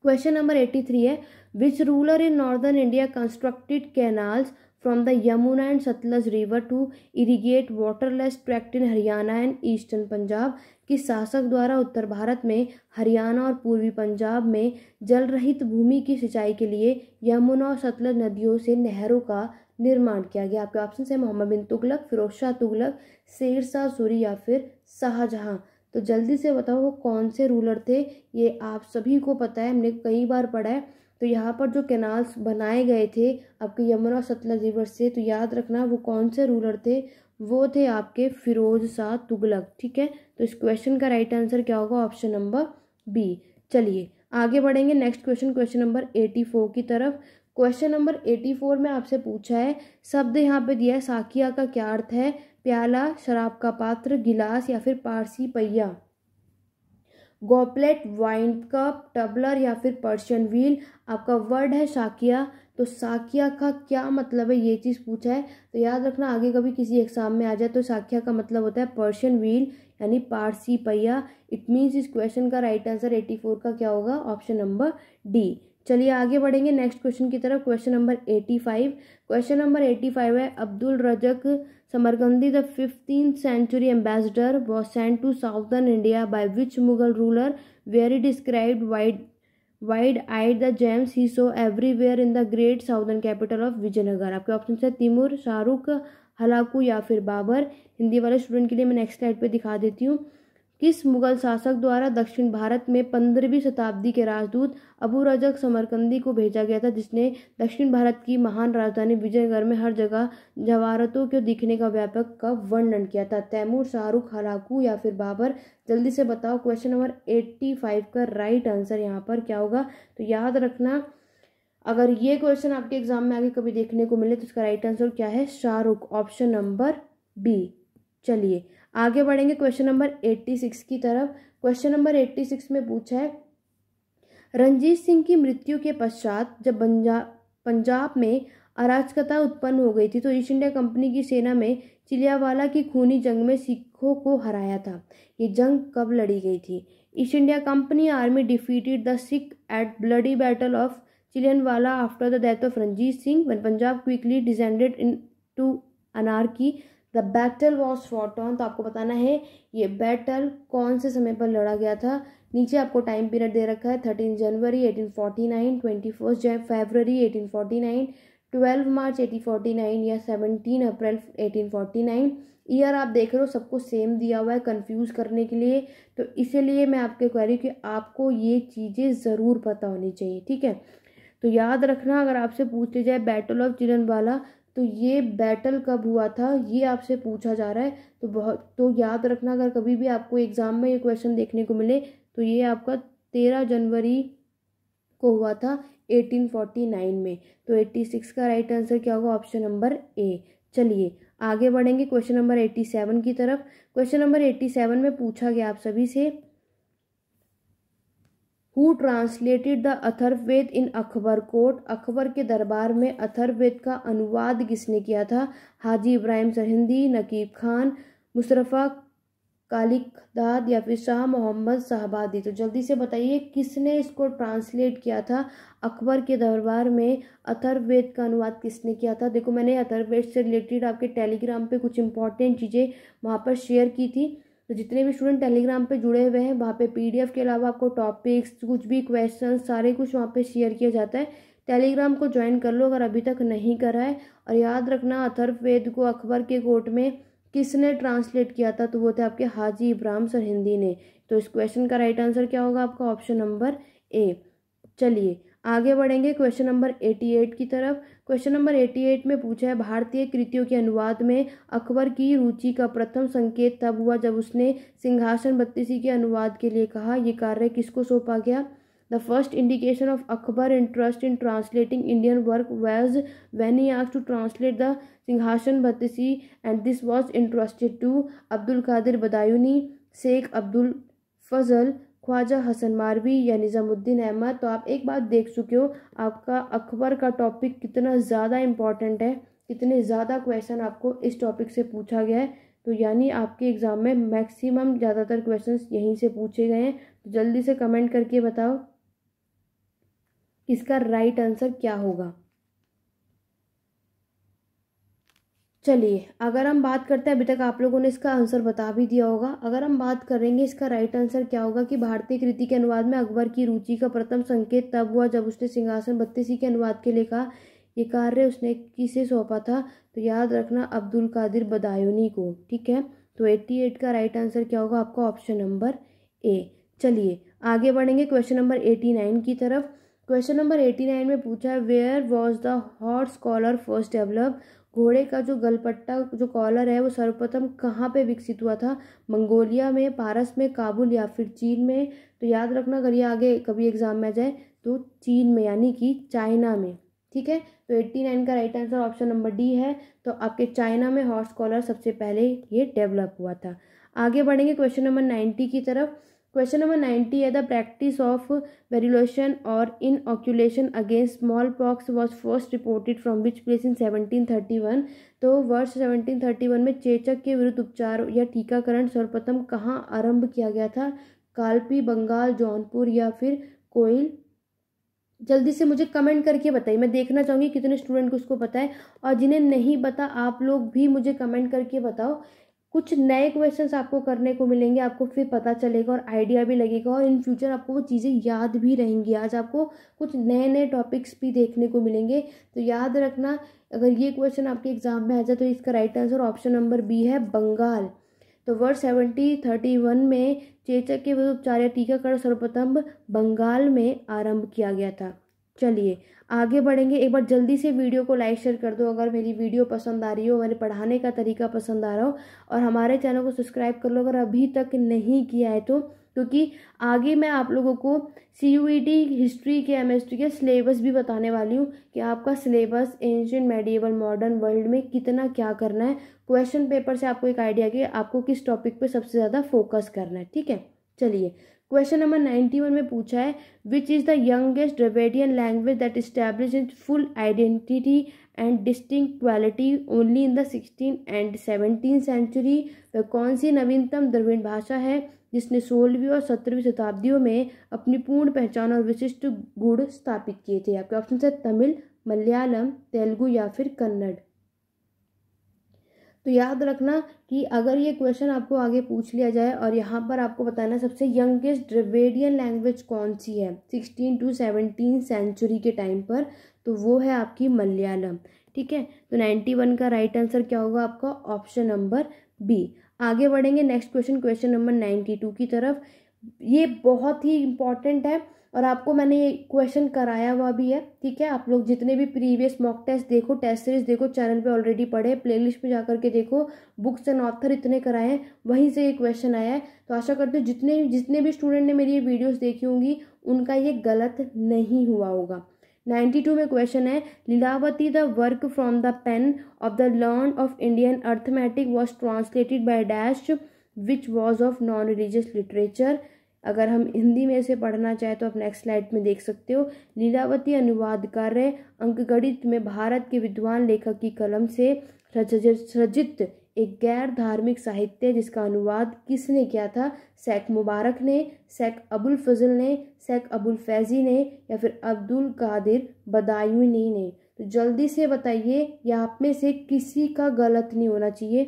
क्वेश्चन नंबर 83 है, which ruler in northern India constructed canals from the Yamuna and Sutlej river to irrigate waterless tract in Haryana and eastern Punjab. किस शासक द्वारा उत्तर भारत में हरियाणा और पूर्वी पंजाब में जल रहित भूमि की सिंचाई के लिए यमुना और सतलज नदियों से नहरों का निर्माण किया गया? आपके ऑप्शन है मोहम्मद बिन तुगलक, फिरोज शाह तुगलक, शेर शाह सूरी या फिर शाहजहां। तो जल्दी से बताओ वो कौन से रूलर थे? ये आप सभी को पता है, हमने कई बार पढ़ा है। तो यहाँ पर जो कैनाल्स बनाए गए थे आपके यमुना और सतलज रिवर से, तो याद रखना वो कौन से रूलर थे, वो थे आपके फिरोज शाह तुगलक। ठीक है, तो इस क्वेश्चन का राइट आंसर क्या होगा? Option number B. चलिए आगे बढ़ेंगे नेक्स्ट क्वेश्चन, क्वेश्चन नंबर 84 की तरफ। क्वेश्चन नंबर 84 में आपसे पूछा है, शब्द यहाँ पे दिया है, साकिया का क्या अर्थ है? प्याला, शराब का पात्र, गिलास या फिर पारसी पहिया। गॉपलेट, वाइन कप, टबलर या फिर पर्शियन व्हील। आपका वर्ड है साकिया। तो साकिया का क्या मतलब है, ये चीज़ पूछा है। तो याद रखना, आगे कभी किसी एग्जाम में आ जाए तो साकिया का मतलब होता है पर्शियन व्हील यानी पारसी पहिया। इट मीन्स इस क्वेश्चन का राइट आंसर 84 का क्या होगा? Option number D. चलिए आगे बढ़ेंगे नेक्स्ट क्वेश्चन की तरफ। Question number 85। क्वेश्चन नंबर 85 है, Abdul Razzaq Samarkandi the 15th century ambassador was sent to southern India by which Mughal ruler, where he described wide-eyed the gems he saw everywhere in the great southern capital of Vijayanagar. आपके option है Timur, Shahrukh, Hulagu या फिर बाबर। हिंदी वाले student के लिए मैं next slide पे दिखा देती हूँ। किस मुगल शासक द्वारा दक्षिण भारत में 15वीं शताब्दी के राजदूत अबू रज़क समरकंदी को भेजा गया था, जिसने दक्षिण भारत की महान राजधानी विजयनगर में हर जगह जवाहरातों के दिखने का व्यापक का वर्णन किया था? तैमूर, शाहरुख, हलाकू या फिर बाबर। जल्दी से बताओ क्वेश्चन नंबर 85 का राइट आंसर यहाँ पर क्या होगा? तो याद रखना, अगर ये क्वेश्चन आपके एग्जाम में आगे कभी देखने को मिले तो इसका राइट आंसर क्या है? Shahrukh, option number B. चलिए आगे बढ़ेंगे क्वेश्चन नंबर 86 की तरफ। क्वेश्चन नंबर 86 में पूछा है, रणजीत सिंह की मृत्यु के पश्चात जब पंजाब में अराजकता उत्पन्न हो गई थी तो ईस्ट इंडिया कंपनी की सेना में चिलियावाला की खूनी जंग में सिखों को हराया था। ये जंग कब लड़ी गई थी? East India company army defeated the Sikh at bloody battle of Chillianwala after the death of Ranjit Singh when Punjab quickly descended into anarchy. The battle was fought on, तो आपको बताना है ये बैटल कौन से समय पर लड़ा गया था। नीचे आपको टाइम पीरियड दे रखा है 13 जनवरी 1849, 21 फरवरी 1849, 12 मार्च 1849 या 17 अप्रैल 1849। ईयर आप देख रहे हो सबको सेम दिया हुआ है कंफ्यूज करने के लिए, तो इसीलिए मैं आपके कह रही हूँ कि आपको ये चीज़ें ज़रूर पता होनी चाहिए, ठीक है। तो याद रखना, अगर आपसे पूछ लिया जाए बैटल ऑफ चिरनवाला तो ये बैटल कब हुआ था ये आपसे पूछा जा रहा है, तो याद रखना, अगर कभी भी आपको एग्जाम में ये क्वेश्चन देखने को मिले तो ये आपका 13 जनवरी को हुआ था 1849 में। तो 86 का राइट आंसर क्या होगा, ऑप्शन नंबर ए। चलिए आगे बढ़ेंगे क्वेश्चन नंबर 87 की तरफ। क्वेश्चन नंबर 87 में पूछा गया आप सभी से, who translated the Atharvaveda in Akbar court, Akbar के दरबार में अथर्ववेद का अनुवाद किसने किया था। हाजी इब्राहिम सरहिंदी, नकीब खान, मुशर्रफ कालिकदाद या फिर शाह मोहम्मद शाहबादी। तो जल्दी से बताइए किसने इसको ट्रांसलेट किया था, अकबर के दरबार में अथर्ववेद का अनुवाद किसने किया था। देखो मैंने अथर्ववेद से रिलेटेड आपके टेलीग्राम पे कुछ इंपॉर्टेंट चीज़ें वहाँ पर शेयर की थी, तो जितने भी स्टूडेंट टेलीग्राम पे जुड़े हुए हैं वहाँ पे पीडीएफ के अलावा आपको टॉपिक्स कुछ भी क्वेश्चन सारे कुछ वहाँ पे शेयर किया जाता है। टेलीग्राम को ज्वाइन कर लो अगर अभी तक नहीं करा है। और याद रखना अथर्ववेद को अकबर के कोर्ट में किसने ट्रांसलेट किया था, तो वो थे आपके हाजी इब्राहिम सरहिंदी ने। तो इस क्वेश्चन का राइट आंसर क्या होगा आपका, ऑप्शन नंबर ए। चलिए आगे बढ़ेंगे क्वेश्चन नंबर 88 की तरफ। क्वेश्चन नंबर 88 में पूछा है, भारतीय कृतियों के अनुवाद में अकबर की रुचि का प्रथम संकेत तब हुआ जब उसने सिंहासन बत्तीसी के अनुवाद के लिए कहा। ये कार्य किसको सौंपा गया। The first indication of Akbar interest in translating Indian work was when he asked to translate the Singhasan Battisi and this was interested to Abdul Qadir Badayuni, Shaikh Abdul Fazl, Khwaja Hasan Marvi या निज़ामुद्दीन अहमद। तो आप एक बात देख चुके हो, आपका अकबर का टॉपिक कितना ज़्यादा इम्पॉर्टेंट है, कितने ज़्यादा क्वेश्चन आपको इस टॉपिक से पूछा गया है। तो यानी आपके एग्ज़ाम में मैक्सिमम ज़्यादातर क्वेश्चंस यहीं से पूछे गए हैं। तो जल्दी से कमेंट करके बताओ इसका राइट आंसर क्या होगा। चलिए अगर हम बात करते हैं, अभी तक आप लोगों ने इसका आंसर बता भी दिया होगा, अगर हम बात करेंगे इसका राइट आंसर क्या होगा कि भारतीय कृति के अनुवाद में अकबर की रुचि का प्रथम संकेत तब हुआ जब उसने सिंहासन बत्तीसी के अनुवाद के लिए कहा। ये कार्य उसने किसे सौंपा था, तो याद रखना अब्दुल कादिर बदायूनी को, ठीक है। तो 88 का राइट आंसर क्या होगा आपका, ऑप्शन नंबर ए। चलिए आगे बढ़ेंगे क्वेश्चन नंबर 89 की तरफ। क्वेश्चन नंबर 89 में पूछा है, where was the horse collar first develop, घोड़े का जो गलपट्टा जो कॉलर है वो सर्वप्रथम कहाँ पे विकसित हुआ था। मंगोलिया में, पारस में, काबुल या फिर चीन में। तो याद रखना अगर ये आगे कभी एग्जाम में आ जाए तो चीन में यानी कि चाइना में, ठीक है। तो 89 का right answer option number D है। तो आपके चाइना में हॉर्स कॉलर सबसे पहले ये डेवलप हुआ था। आगे बढ़ेंगे क्वेश्चन नंबर 90 की तरफ। क्वेश्चन नंबर 90 है, द प्रैक्टिस ऑफ वेरिलेशन और inoculation against smallpox was first reported from which place in 1731। तो वर्ष 1731 में चेचक के विरुद्ध उपचार या टीकाकरण सर्वप्रथम कहाँ आरंभ किया गया था। कालपी, बंगाल, जौनपुर या फिर कोइल। जल्दी से मुझे कमेंट करके बताइए, मैं देखना चाहूँगी कितने स्टूडेंट को उसको पता है, और जिन्हें नहीं पता आप लोग भी मुझे कमेंट करके बताओ। कुछ नए क्वेश्चंस आपको करने को मिलेंगे, आपको फिर पता चलेगा और आइडिया भी लगेगा, और इन फ्यूचर आपको वो चीज़ें याद भी रहेंगी। आज आपको कुछ नए नए टॉपिक्स भी देखने को मिलेंगे। तो याद रखना अगर ये क्वेश्चन आपके एग्जाम में आ जाए तो इसका right answer option number B है, बंगाल। तो वर्ष 1731 में चेचक के विरुद्ध उपचार या टीकाकरण सर्वप्रथम बंगाल में आरंभ किया गया था। चलिए आगे बढ़ेंगे। एक बार जल्दी से वीडियो को लाइक शेयर कर दो अगर मेरी वीडियो पसंद आ रही हो, मेरे पढ़ाने का तरीका पसंद आ रहा हो, और हमारे चैनल को सब्सक्राइब कर लो अगर अभी तक नहीं किया है तो, क्योंकि आगे मैं आप लोगों को CUET हिस्ट्री के केमिस्ट्री के सिलेबस भी बताने वाली हूँ कि आपका syllabus ancient, medieval, modern world में कितना क्या करना है। क्वेश्चन पेपर से आपको एक आइडिया कि आपको किस टॉपिक पे सबसे ज़्यादा फोकस करना है, ठीक है। चलिए क्वेश्चन नंबर 91 में पूछा है, which is the youngest Dravidian language that establish in full identity and distinctuality only in the 16 and 17 century. वह कौन सी नवीनतम द्रविड़ भाषा है जिसने 16वीं और 17वीं शताब्दियों में अपनी पूर्ण पहचान और विशिष्ट गुण स्थापित किए थे। आपके ऑप्शन है तमिल, मलयालम, तेलुगु या फिर कन्नड़। तो याद रखना कि अगर ये क्वेश्चन आपको आगे पूछ लिया जाए और यहाँ पर आपको बताना सबसे यंगेस्ट द्रविडियन लैंग्वेज कौन सी है 16 to 17 सेंचुरी के टाइम पर, तो वो है आपकी मलयालम। ठीक है, तो 91 का राइट आंसर क्या होगा आपका? Option number B. आगे बढ़ेंगे नेक्स्ट क्वेश्चन नंबर 92 की तरफ। ये बहुत ही इंपॉर्टेंट है और आपको मैंने ये क्वेश्चन कराया हुआ भी है। ठीक है, आप लोग जितने भी प्रीवियस मॉक टेस्ट देखो, टेस्ट सीरीज देखो, चैनल पे ऑलरेडी पढ़े, प्लेलिस्ट पे जाकर के देखो, बुक्स एंड ऑथर इतने कराए हैं, वहीं से ये क्वेश्चन आया है। तो आशा करते हो जितने भी स्टूडेंट ने मेरी ये वीडियोस देखी होंगी उनका ये गलत नहीं हुआ होगा। 92 में क्वेश्चन है, Lilavati the work from the pen of the learn of Indian arithmetic was translated by dash which was of non religious literature. अगर हम हिंदी में इसे पढ़ना चाहें तो आप नेक्स्ट स्लाइड में देख सकते हो। लीलावती अनुवाद कार्य अंकगणित में भारत के विद्वान लेखक की कलम से रचित एक गैर धार्मिक साहित्य जिसका अनुवाद किसने किया था? शेख मुबारक ने, शेख अबुल फजल ने, शेख अबुल फैजी ने, या फिर अब्दुल कादिर बदायूनी ने। तो जल्दी से बताइए, या आप में से किसी का गलत नहीं होना चाहिए।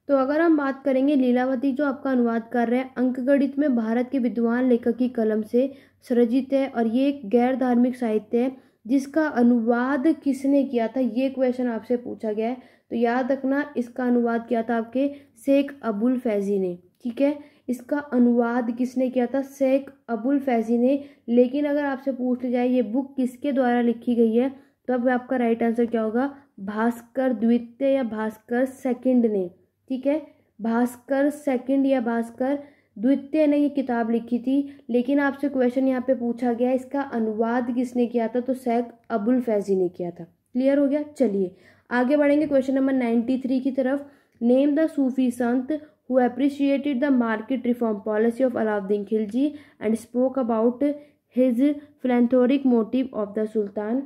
तो अगर हम बात करेंगे लीलावती जो आपका अनुवाद कर रहे हैं अंकगणित में भारत के विद्वान लेखक की कलम से सृजित है और ये एक गैर धार्मिक साहित्य है जिसका अनुवाद किसने किया था, ये क्वेश्चन आपसे पूछा गया है। तो याद रखना इसका अनुवाद किया था आपके शेख अबुल फैजी ने। ठीक है, इसका अनुवाद किसने किया था? शेख अबुल फैजी ने। लेकिन अगर आपसे पूछ लिया जाए ये बुक किसके द्वारा लिखी गई है, तो अब आपका राइट आंसर क्या होगा? भास्कर द्वितीय या भास्कर सेकंड ने। ठीक है, भास्कर सेकंड या भास्कर द्वितीय ने ये किताब लिखी थी। लेकिन आपसे क्वेश्चन यहाँ पे पूछा गया है इसका अनुवाद किसने किया था, तो शेख अबुल फैजी ने किया था। क्लियर हो गया? चलिए आगे बढ़ेंगे क्वेश्चन नंबर 93 की तरफ। Name the Sufi Sant who appreciated the market reform policy of Alauddin Khilji and spoke about his philanthropic motive of the sultan.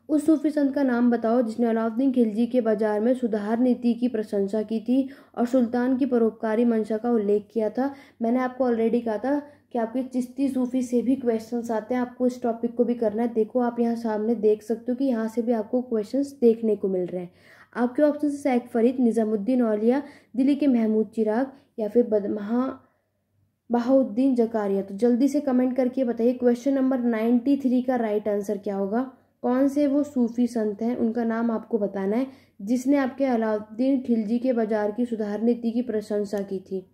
उस सूफी संत का नाम बताओ जिसने अलाउद्दीन खिलजी के बाजार में सुधार नीति की प्रशंसा की थी और सुल्तान की परोपकारी मंशा का उल्लेख किया था। मैंने आपको ऑलरेडी कहा था कि आपके चिश्ती सूफी से भी क्वेश्चंस आते हैं, आपको इस टॉपिक को भी करना है। देखो आप यहाँ सामने देख सकते हो कि यहाँ से भी आपको क्वेश्चंस देखने को मिल रहे हैं। आपके ऑप्शन से शेख फरीद, निजामुद्दीन औलिया, दिल्ली के महमूद चिराग, या फिर बहाउद्दीन जकारिया। तो जल्दी से कमेंट करके बताइए क्वेश्चन नंबर 93 का राइट आंसर क्या होगा? कौन से वो सूफी संत हैं, उनका नाम आपको बताना है जिसने आपके अलाउद्दीन खिलजी के बाजार की सुधार नीति की प्रशंसा की थी।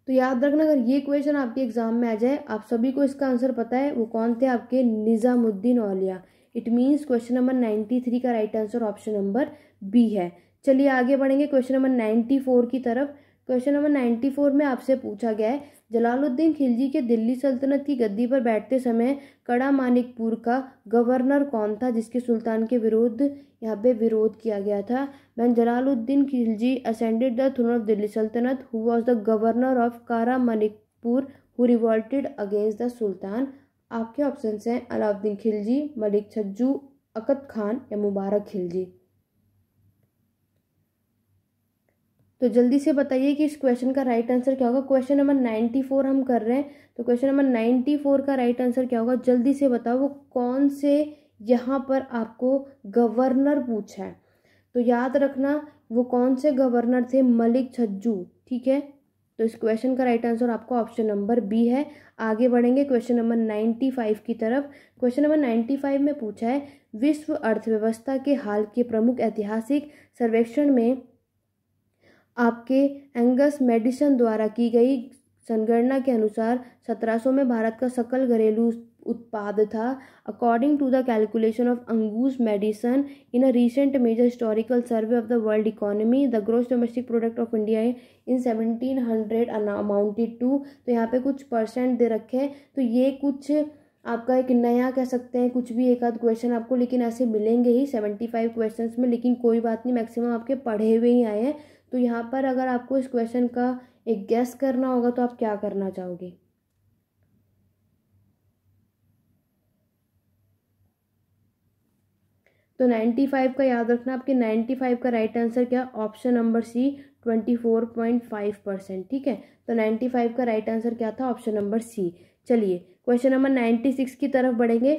तो याद रखना अगर ये क्वेश्चन आपके एग्जाम में आ जाए, आप सभी को इसका आंसर पता है, वो कौन थे? आपके Nizamuddin Auliya. It means question number 93 का right answer option number B है। चलिए आगे बढ़ेंगे क्वेश्चन नंबर 94 की तरफ। क्वेश्चन नंबर 94 में आपसे पूछा गया है जलालुद्दीन खिलजी के दिल्ली सल्तनत की गद्दी पर बैठते समय कड़ा मानिकपुर का गवर्नर कौन था जिसके सुल्तान के विरुद्ध यहाँ पे विरोध किया गया था? When Jalaluddin Khilji ascended the throne of Delhi sultanate who was the governor of Kara Manikpur who revolted against the sultan. आपके ऑप्शन हैं अलाउद्दीन खिलजी, मलिक छज्जू, अकद खान या मुबारक खिलजी। तो जल्दी से बताइए कि इस क्वेश्चन का राइट आंसर क्या होगा। क्वेश्चन नंबर 94 हम कर रहे हैं, तो क्वेश्चन नंबर 94 का राइट आंसर क्या होगा? जल्दी से बताओ वो कौन से यहाँ पर आपको गवर्नर पूछा है। तो याद रखना वो कौन से गवर्नर थे? मलिक छज्जू। ठीक है, तो इस क्वेश्चन का राइट आंसर आपका ऑप्शन नंबर बी है। आगे बढ़ेंगे क्वेश्चन नंबर 95 की तरफ। क्वेश्चन नंबर 95 में पूछा है विश्व अर्थव्यवस्था के हाल के प्रमुख ऐतिहासिक सर्वेक्षण में आपके एंगस मेडिसन द्वारा की गई जनगणना के अनुसार 1700 में भारत का सकल घरेलू उत्पाद था। According to the calculation of Angus Maddison in a recent major historical survey of the world economy the gross domestic product of India in 1700 amounted to. तो यहाँ पे कुछ परसेंट दे रखे हैं, तो ये कुछ आपका एक नया कह सकते हैं, कुछ भी एक आध क्वेश्चन आपको लेकिन ऐसे मिलेंगे ही 75 क्वेश्चंस में, लेकिन कोई बात नहीं, मैक्सिमम आपके पढ़े हुए ही आए हैं। तो यहाँ पर अगर आपको इस क्वेश्चन का एक गेस करना होगा तो आप क्या करना चाहोगे? तो 95 का याद रखना, आपके 95 का राइट आंसर क्या? Option number C 24.5%। ठीक है, तो 95 का राइट आंसर क्या था? Option number C. चलिए क्वेश्चन नंबर 96 की तरफ बढ़ेंगे।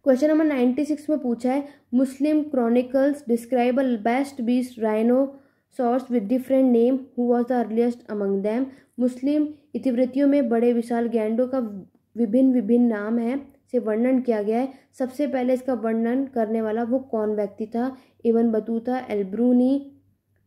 क्वेश्चन नंबर 96 में पूछा है, Muslim chronicles describe a best beast rhinoceros with different name, who was the earliest among them. Muslim इतिवृत्तियों में बड़े विशाल गैंडों का विभिन्न नाम है से वर्णन किया गया है। सबसे पहले इसका वर्णन करने वाला वो कौन व्यक्ति था? इब्न बतूता, एल्ब्रूनी,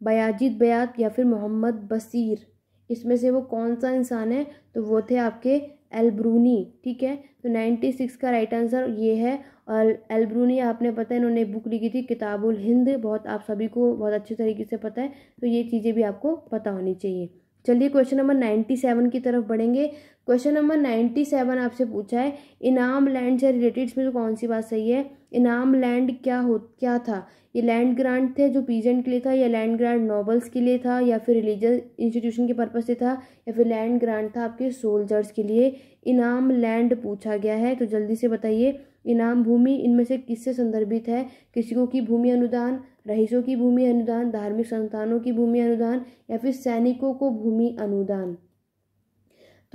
बयाजिद बयात या फिर मोहम्मद बसीर। इसमें से वो कौन सा इंसान है? तो वो थे आपके एल्ब्रूनी। ठीक है, तो 96 का राइट आंसर ये है। और एल्ब्रूनी आपने पता है इन्होंने बुक लिखी थी किताबुल हिंद, बहुत आप सभी को बहुत अच्छे तरीके से पता है, तो ये चीज़ें भी आपको पता होनी चाहिए। चलिए क्वेश्चन नंबर 97 की तरफ बढ़ेंगे। क्वेश्चन नंबर 97 आपसे पूछा है, इनाम लैंड से रिलेटेड इसमें तो कौन सी बात सही है? इनाम लैंड क्या था? ये लैंड ग्रांट थे जो पीजेंट के लिए था, या लैंड ग्रांट नॉबल्स के लिए था, या फिर रिलीजियस इंस्टीट्यूशन के पर्पज से था, या फिर लैंड ग्रांट था आपके सोल्जर्स के लिए? इनाम लैंड पूछा गया है, तो जल्दी से बताइए। इनाम भूमि इनमें से किससे संदर्भित है? कृषकों की भूमि अनुदान, रईसों की भूमि अनुदान, धार्मिक संस्थानों की भूमि अनुदान, या फिर सैनिकों को भूमि अनुदान?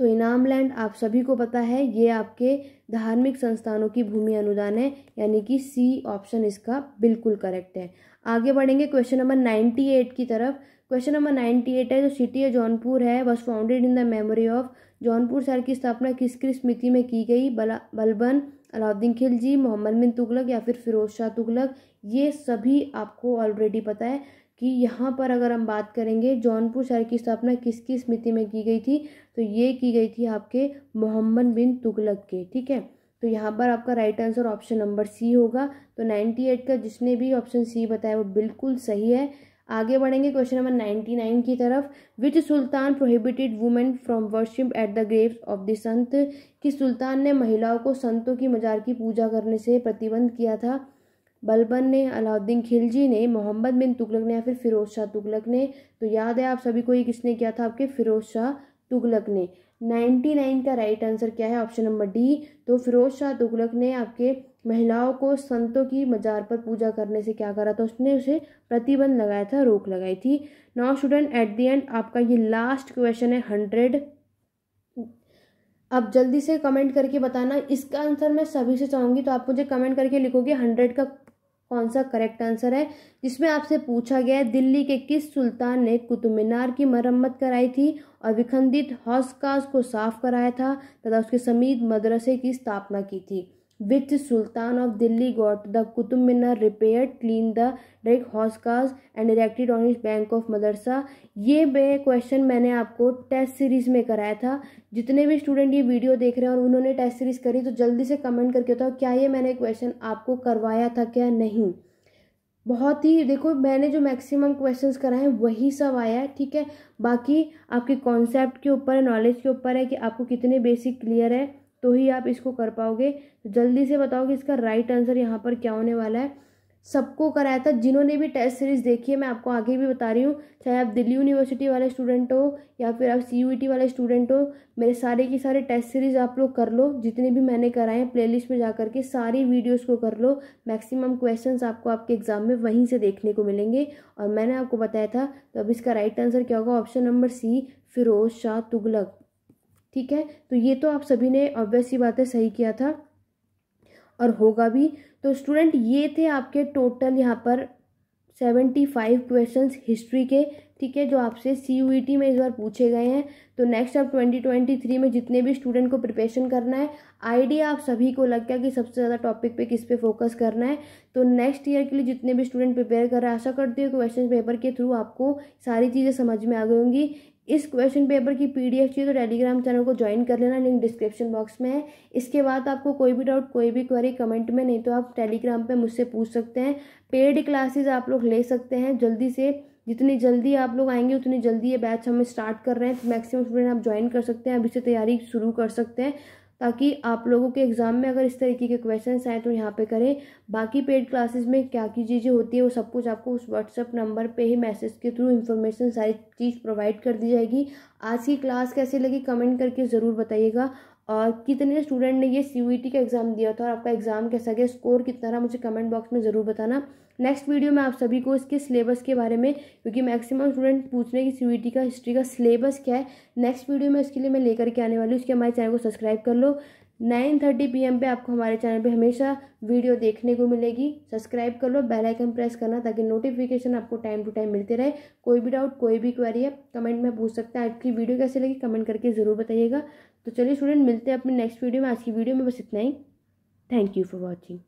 तो इनाम लैंड आप सभी को पता है ये आपके धार्मिक संस्थानों की भूमि अनुदान है, यानी कि सी ऑप्शन इसका बिल्कुल करेक्ट है। आगे बढ़ेंगे क्वेश्चन नंबर 98 की तरफ। क्वेश्चन नंबर 98 है, जो सिटी है जौनपुर है was founded in the memory of. Jaunpur शहर की स्थापना किसकी स्मृति में की गई? बलबन, अलाउद्दीन खिलजी, मोहम्मद बिन तुगलक या फिर फिरोज शाह तुगलक? ये सभी आपको ऑलरेडी पता है कि यहाँ पर अगर हम बात करेंगे जौनपुर शहर की स्थापना किसकी स्मृति में की गई थी, तो ये की गई थी आपके मोहम्मद बिन तुगलक के। ठीक है, तो यहाँ पर आपका right answer option number C होगा। तो 98 का जिसने भी ऑप्शन सी बताया वो बिल्कुल सही है। आगे बढ़ेंगे क्वेश्चन नंबर 99 की तरफ। Which sultan prohibited women from worship at the graves of the sant? किस सुल्तान ने महिलाओं को संतों की मजार की पूजा करने से प्रतिबंध किया था? बलबन ने, अलाउद्दीन खिलजी ने, मोहम्मद बिन तुगलक ने, या फिर फिरोज शाह तुगलक ने? तो याद है आप सभी को ये किसने किया था? आपके फिरोज शाह तुगलक ने। 99 का राइट आंसर क्या है? Option number D. तो फिरोज शाह तुगलक ने आपके महिलाओं को संतों की मजार पर पूजा करने से क्या करा था? उसने उसे प्रतिबंध लगाया था, रोक लगाई थी। Now student at the end आपका ये लास्ट क्वेश्चन है 100। अब जल्दी से कमेंट करके बताना, इसका आंसर मैं सभी से चाहूँगी, तो आप मुझे कमेंट करके लिखोगे 100 का कौन सा करेक्ट आंसर है। जिसमें आपसे पूछा गया है, दिल्ली के किस सुल्तान ने कुतुब मीनार की मरम्मत कराई थी और विखंडित हौज को साफ कराया था तथा उसके समीप मदरसे की स्थापना की थी? Which sultan of Delhi got the Qutub Minar repaired, clean the direct Hauz and erected on his bank of madrasa? ये क्वेश्चन मैंने आपको टेस्ट सीरीज में कराया था। जितने भी स्टूडेंट ये वीडियो देख रहे हैं और उन्होंने टेस्ट सीरीज करी, तो जल्दी से कमेंट करके बताओ क्या ये मैंने क्वेश्चन आपको करवाया था क्या नहीं। बहुत ही देखो, मैंने जो मैक्सिमम क्वेश्चंस कराए हैं वही सब आया है। ठीक है, बाकी आपके कॉन्सेप्ट के ऊपर है, नॉलेज के ऊपर है कि आपको कितने बेसिक क्लियर है, तो ही आप इसको कर पाओगे। तो जल्दी से बताओ कि इसका राइट आंसर यहाँ पर क्या होने वाला है। सबको कराया था, जिन्होंने भी टेस्ट सीरीज देखी है, मैं आपको आगे भी बता रही हूँ, चाहे आप दिल्ली यूनिवर्सिटी वाले स्टूडेंट हो या फिर आप CUET वाले स्टूडेंट हो, मेरे सारे की सारे टेस्ट सीरीज आप लोग कर लो, जितने भी मैंने कराए हैं प्लेलिस्ट में जा करके सारी वीडियोस को कर लो। मैक्सिमम क्वेश्चंस आपको आपके एग्जाम में वहीं से देखने को मिलेंगे। और मैंने आपको बताया था, तो अब इसका राइट आंसर क्या होगा? Option number C, Firoz Shah Tughlaq. ठीक है, तो ये तो आप सभी ने ऑब्वियस सी बात है सही किया था और होगा भी। तो स्टूडेंट ये थे आपके टोटल यहाँ पर 75 क्वेश्चंस हिस्ट्री के। ठीक है, जो आपसे CUET में इस बार पूछे गए हैं। तो नेक्स्ट अब 2023 में जितने भी स्टूडेंट को प्रिपरेशन करना है, आइडिया आप सभी को लग गया कि सबसे ज़्यादा टॉपिक पे किस पे फोकस करना है। तो नेक्स्ट ईयर के लिए जितने भी स्टूडेंट प्रिपेयर कर रहे हैं, आशा करती हूँ क्वेश्चन पेपर के थ्रू आपको सारी चीज़ें समझ में आ गई होंगी। इस क्वेश्चन पेपर की PDF चाहिए तो टेलीग्राम चैनल को ज्वाइन कर लेना, लिंक डिस्क्रिप्शन बॉक्स में है। इसके बाद आपको कोई भी डाउट, कोई भी क्वेरी कमेंट में, नहीं तो आप टेलीग्राम पे मुझसे पूछ सकते हैं। पेड क्लासेस आप लोग ले सकते हैं जल्दी से, जितनी जल्दी आप लोग आएंगे उतनी जल्दी ये बैच हम स्टार्ट कर रहे हैं। तो मैक्सिमम स्टूडेंट आप ज्वाइन कर सकते हैं, अभी से तैयारी शुरू कर सकते हैं, ताकि आप लोगों के एग्जाम में अगर इस तरीके के क्वेश्चंस आए तो यहाँ पे करें। बाकी पेड क्लासेस में क्या क्या चीज़ें होती है वो सब कुछ आपको उस व्हाट्सएप नंबर पे ही मैसेज के थ्रू इन्फॉर्मेशन सारी चीज़ प्रोवाइड कर दी जाएगी। आज की क्लास कैसी लगी कमेंट करके ज़रूर बताइएगा, और कितने स्टूडेंट ने ये CUET का एग्ज़ाम दिया था और आपका एग्ज़ाम कैसा गया, स्कोर कितना रहा, मुझे कमेंट बॉक्स में ज़रूर बताना। नेक्स्ट वीडियो में आप सभी को इसके सिलेबस के बारे में, क्योंकि मैक्सिमम स्टूडेंट पूछ रहे हैं कि CUET का हिस्ट्री का सिलेबस क्या है, नेक्स्ट वीडियो में इसके लिए मैं लेकर के आने वाली हूँ। इसके हमारे चैनल को सब्सक्राइब कर लो। 9:30 PM पे आपको हमारे चैनल पे हमेशा वीडियो देखने को मिलेगी। सब्सक्राइब कर लो, बेल आइकन प्रेस करना ताकि नोटिफिकेशन आपको टाइम टू टाइम मिलते रहे। कोई भी डाउट, कोई भी क्वेरी है कमेंट में पूछ सकते हैं। आपकी वीडियो कैसी लगी कमेंट करके ज़रूर बताइएगा। तो चलिए स्टूडेंट, मिलते हैं अपने नेक्स्ट वीडियो में। आज की वीडियो में बस इतना ही। Thank you for watching.